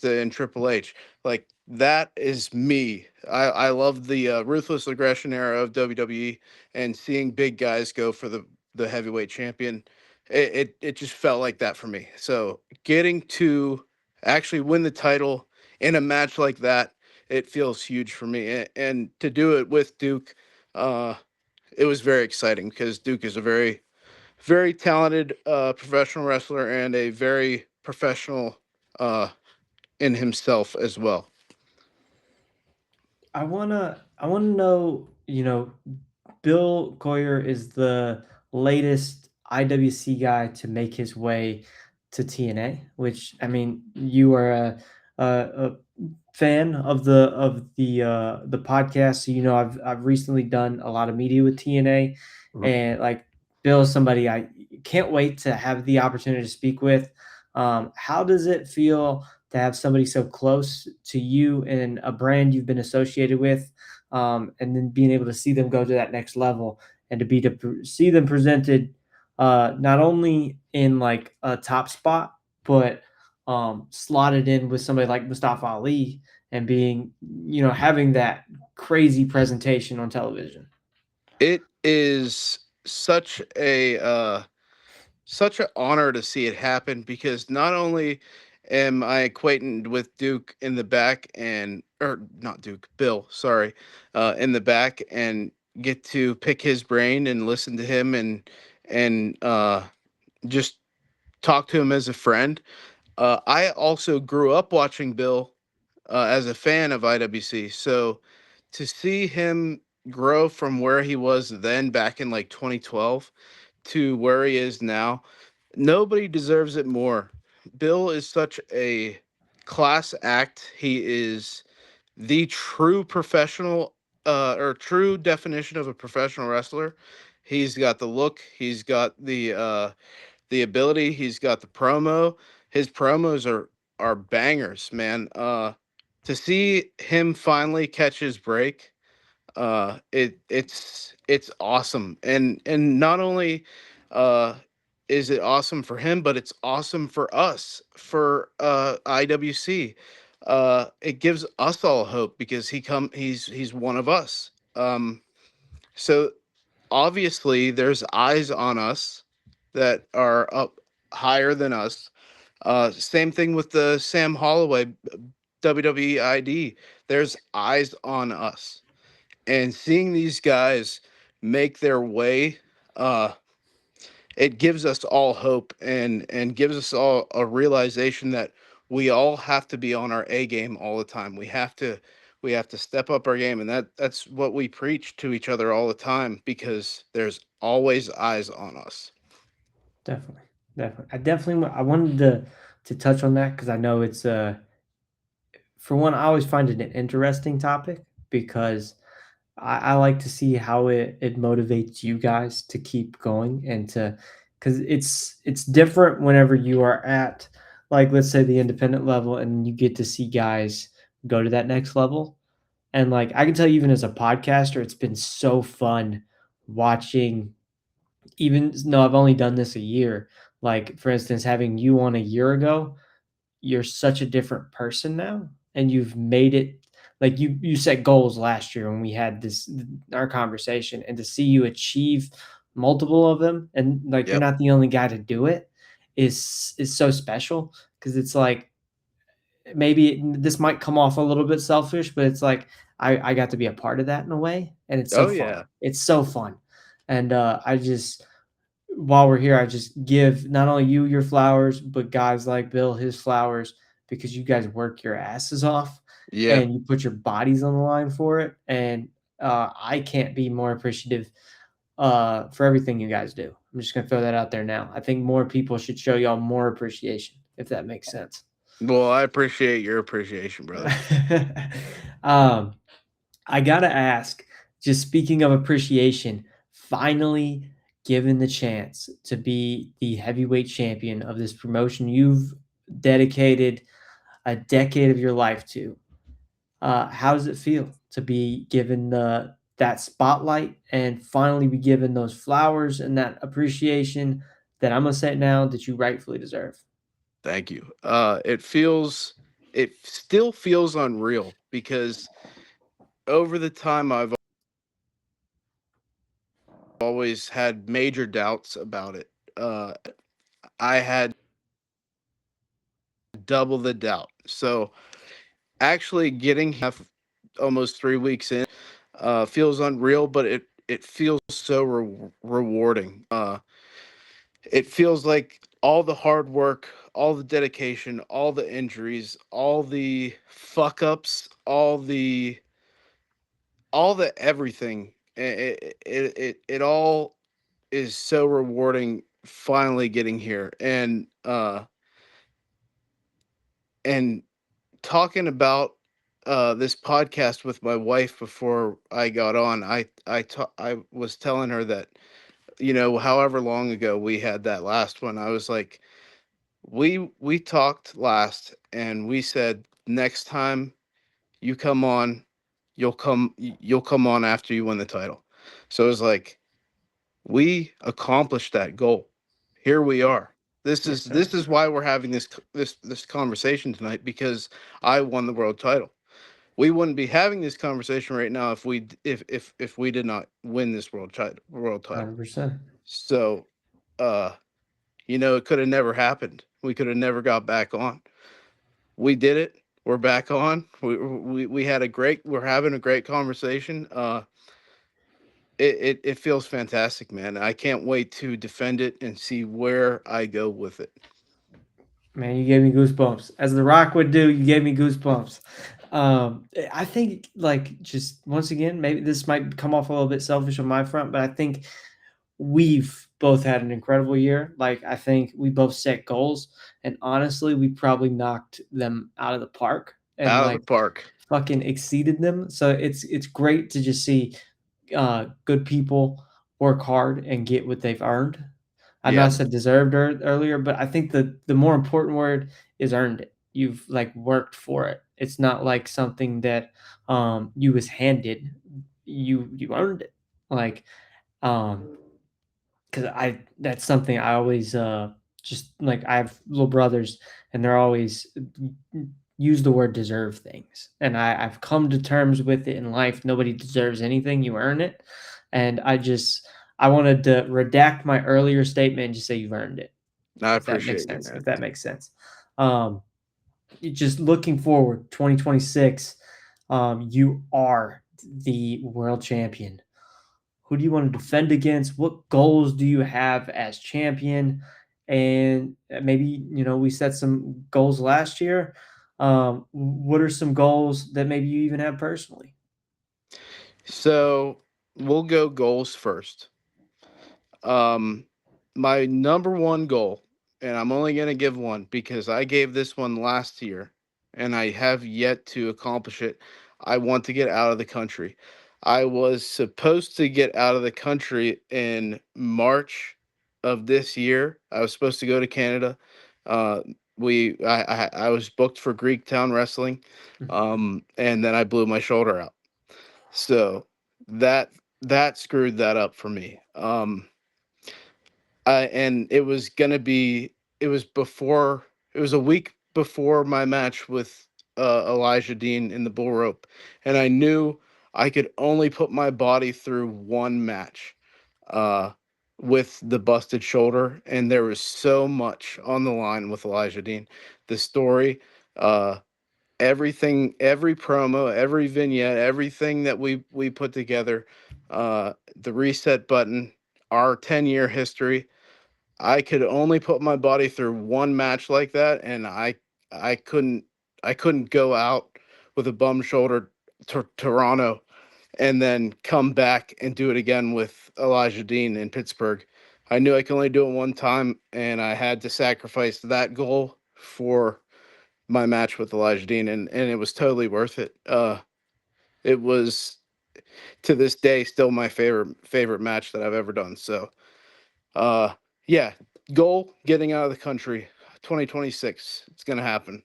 Speaker 2: and Triple H. Like that is me. I love the ruthless aggression era of WWE, and seeing big guys go for the heavyweight champion. It just felt like that for me. So getting to actually win the title in a match like that, it feels huge for me. And to do it with Duke, uh, it was very exciting because Duke is a very, very talented professional wrestler and a very professional uh, in himself as well.
Speaker 1: I wanna know, Bill Coyer is the latest IWC guy to make his way to TNA, which I mean, you are a fan of the podcast, so I've recently done a lot of media with TNA,
Speaker 2: Mhm.
Speaker 1: and like Bill is somebody I can't wait to have the opportunity to speak with. How does it feel to have somebody so close to you and a brand you've been associated with, and then being able to see them go to that next level and to be to see them presented not only in like a top spot, but slotted in with somebody like Mustafa Ali and being, having that crazy presentation on television.
Speaker 2: It is such an honor to see it happen because not only am I acquainted with Duke in the back and or not Duke, Bill, sorry, in the back and get to pick his brain and listen to him and just talk to him as a friend. I also grew up watching Bill as a fan of IWC, so to see him grow from where he was then back in like 2012 to where he is now, nobody deserves it more. Bill is such a class act. He is the true professional or true definition of a professional wrestler. He's got the look, he's got the ability, he's got the promo. His promos are bangers, man. To see him finally catch his break, it's awesome, and not only uh is it awesome for him, but it's awesome for us, for IWC. It gives us all hope because he's one of us. So obviously there's eyes on us that are up higher than us. Same thing with the Sam Holloway WWE ID. There's eyes on us, and seeing these guys make their way, uh it gives us all hope and gives us all a realization that we all have to be on our A game all the time. We have to step up our game, and that's what we preach to each other all the time because there's always eyes on us.
Speaker 1: Definitely, definitely. I wanted to touch on that because I know it's for one, I always find it an interesting topic because I like to see how it motivates you guys to keep going and to because it's different whenever you are at, like, let's say, the independent level and you get to see guys go to that next level. And like I can tell you, even as a podcaster, it's been so fun watching, even though I've only done this a year. Like, for instance, having you on a year ago, you're such a different person now, and you've made it. Like, you set goals last year when we had this our conversation, and to see you achieve multiple of them, and like you're
Speaker 2: Yep.
Speaker 1: not the only guy to do it, is so special because it's like maybe this might come off a little bit selfish, but it's like I got to be a part of that in a way, and it's so
Speaker 2: Oh
Speaker 1: fun.
Speaker 2: yeah.
Speaker 1: It's so fun, and I just, while we're here, I just give not only you your flowers, but guys like Bill his flowers because you guys work your asses off
Speaker 2: Yeah.
Speaker 1: and you put your bodies on the line for it. And I can't be more appreciative for everything you guys do. I'm just gonna throw that out there now. I think more people should show y'all more appreciation, if that makes sense.
Speaker 2: Well, I appreciate your appreciation, brother.
Speaker 1: um, I gotta ask, just speaking of appreciation, finally given the chance to be the heavyweight champion of this promotion you've dedicated a decade of your life to. How does it feel to be given that spotlight and finally be given those flowers and that appreciation that I'm gonna say it now that you rightfully deserve?
Speaker 2: Thank you. It still feels unreal because over the time I've always had major doubts about it. I had double the doubt. So actually getting almost 3 weeks in feels unreal, but it feels so rewarding. It feels like all the hard work, all the dedication, all the injuries, all the fuck ups, all the all the everything. It all is so rewarding. Finally getting here, and talking about this podcast with my wife before I got on. I was telling her that, however long ago we had that last one, I was like, we talked last, and we said next time you come on, you'll come on after you win the title. So it was like we accomplished that goal. Here we are. This
Speaker 1: Yes,
Speaker 2: is
Speaker 1: sir.
Speaker 2: this is why we're having this conversation tonight, because I won the world title. We wouldn't be having this conversation right now if we did not win this world title.
Speaker 1: 100%.
Speaker 2: So, uh, it could have never happened. We could have never got back on. We did it. We're back on. We had a great. We're having a great conversation. It feels fantastic, man. I can't wait to defend it and see where I go with it.
Speaker 1: Man, you gave me goosebumps. As The Rock would do, you gave me goosebumps. I think, like, just once again, maybe this might come off a little bit selfish on my front, but I think we've both had an incredible year. Like, I think we both set goals, and honestly, we probably knocked them out of the park and,
Speaker 2: Out of the
Speaker 1: like,
Speaker 2: park.
Speaker 1: fucking exceeded them. So it's great to just see good people work hard and get what they've earned. I know I
Speaker 2: Yep.
Speaker 1: said deserved earlier, but I think the more important word is earned it. You've like worked for it. It's not like something that you was handed. You earned it. Like um because I that's something I always just like I have little brothers and they're always use the word deserve things. And I've come to terms with it in life. Nobody deserves anything. You earn it. And I wanted to redact my earlier statement and just say you've earned it,
Speaker 2: I
Speaker 1: if that makes
Speaker 2: appreciate you,
Speaker 1: sense.
Speaker 2: man.
Speaker 1: If that makes sense. Um, just looking forward, 2026, you are the world champion. Who do you want to defend against? What goals do you have as champion? And maybe, we set some goals last year. What are some goals that maybe you even have personally?
Speaker 2: So we'll go goals first. Um, my number one goal, and I'm only going to give one because I gave this one last year and I have yet to accomplish it. I want to get out of the country. I was supposed to get out of the country in March of this year. I was supposed to go to Canada. Uh, I was booked for Greek Town Wrestling, and then I blew my shoulder out. So that screwed that up for me. And it was before, it was a week before my match with Elijah Dean in the bull rope, and I knew I could only put my body through one match uh, with the busted shoulder, and there was so much on the line with Elijah Dean. The story, uh, everything, every promo, every vignette, everything that we put together, the reset button, our 10-year history. I could only put my body through one match like that, and I couldn't I couldn't go out with a bum shoulder to Toronto and then come back and do it again with Elijah Dean in Pittsburgh. I knew I could only do it one time, and I had to sacrifice that goal for my match with Elijah Dean, and it was totally worth it. It was, to this day, still my favorite match that I've ever done. So uh, yeah, goal, getting out of the country, 2026. It's gonna happen.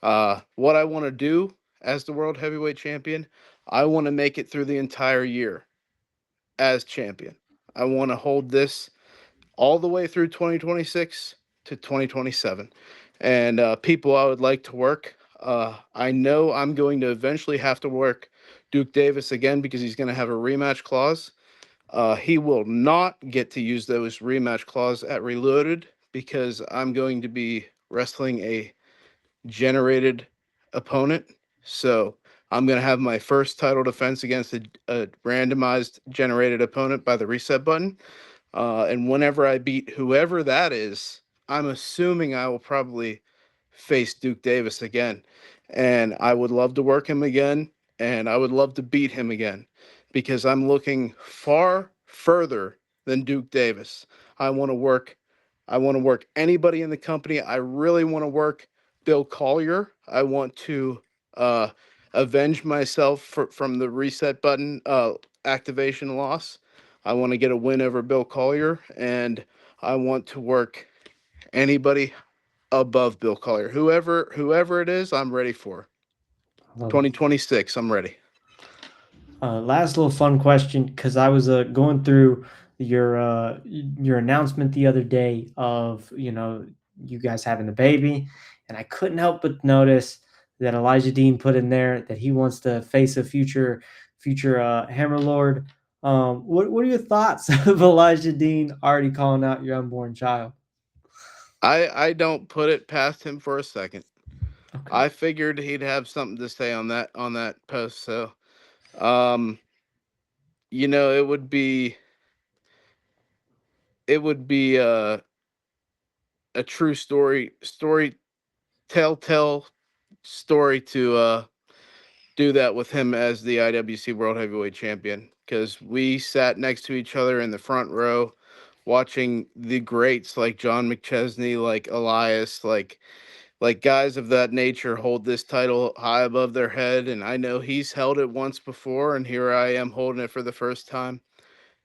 Speaker 2: What I want to do as the world heavyweight champion, I want to make it through the entire year as champion. I want to hold this all the way through 2026 to 2027. And people I would like to work. I know I'm going to eventually have to work Duke Davis again because he's going to have a rematch clause. He will not get to use those rematch clause at Reloaded because I'm going to be wrestling a generated opponent. So I'm going to have my first title defense against a randomized generated opponent by the reset button. And whenever I beat whoever that is, I'm assuming I will probably face Duke Davis again. And I would love to work him again. And I would love to beat him again. because I'm looking far further than Duke Davis. I want to work. I want to work anybody in the company. I really want to work Bill Collier. I want to uh, avenge myself from the reset button activation loss. I want to get a win over Bill Collier, and I want to work anybody above Bill Collier. Whoever it is, I'm ready for.
Speaker 1: I love it.
Speaker 2: 2026, I'm ready.
Speaker 1: Last little fun question, because I was going through your announcement the other day of you guys having a baby, and I couldn't help but notice that Elijah Dean put in there that he wants to face a future Hammer Lord. What are your thoughts of Elijah Dean already calling out your unborn child?
Speaker 2: I don't put it past him for a second.
Speaker 1: Okay.
Speaker 2: I figured he'd have something to say on that post. So, um, it would be a true telltale story to do that with him as the IWC World Heavyweight Champion, because we sat next to each other in the front row watching the greats like John McChesney, like Elias, like guys of that nature hold this title high above their head. And I know he's held it once before, and here I am holding it for the first time.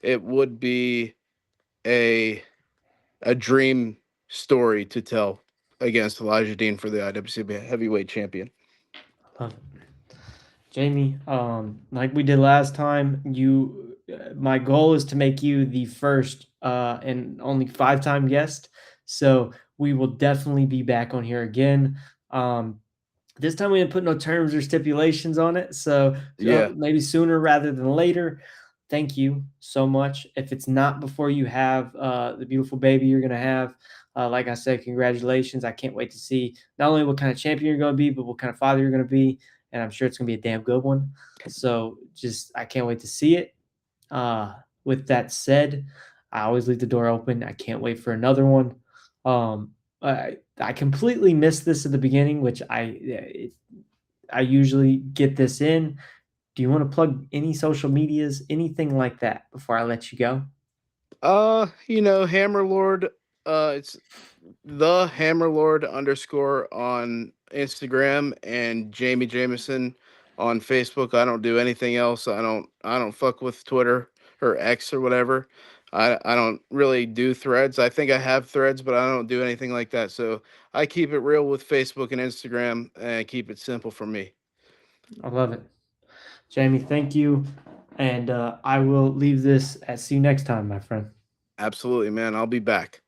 Speaker 2: It would be a dream story to tell against Elijah Dean for the IWC Heavyweight Champion.
Speaker 1: Love it. Jamie, like we did last time, my goal is to make you the first and only 5-time guest. So we will definitely be back on here again. This time we didn't put no terms or stipulations on it, so
Speaker 2: Yeah.
Speaker 1: maybe sooner rather than later. Thank you so much. If it's not before you have the beautiful baby you're gonna have, like I said, congratulations. I can't wait to see not only what kind of champion you're gonna be, but what kind of father you're gonna be, and I'm sure it's gonna be a damn good one. So just I can't wait to see it. With that said, I always leave the door open. I can't wait for another one. I completely missed this at the beginning, which I usually get this in. Do you want to plug any social medias, anything like that before I let you go?
Speaker 2: Hammerlord, it's the Hammerlord _ on Instagram, and Jami Jameson on Facebook. I don't do anything else. I don't fuck with Twitter or X or whatever. I don't really do threads. I think I have threads, but I don't do anything like that. So I keep it real with Facebook and Instagram and keep it simple for me.
Speaker 1: I love it. Jamie, thank you. And I will leave this at see you next time, my friend.
Speaker 2: Absolutely, man. I'll be back.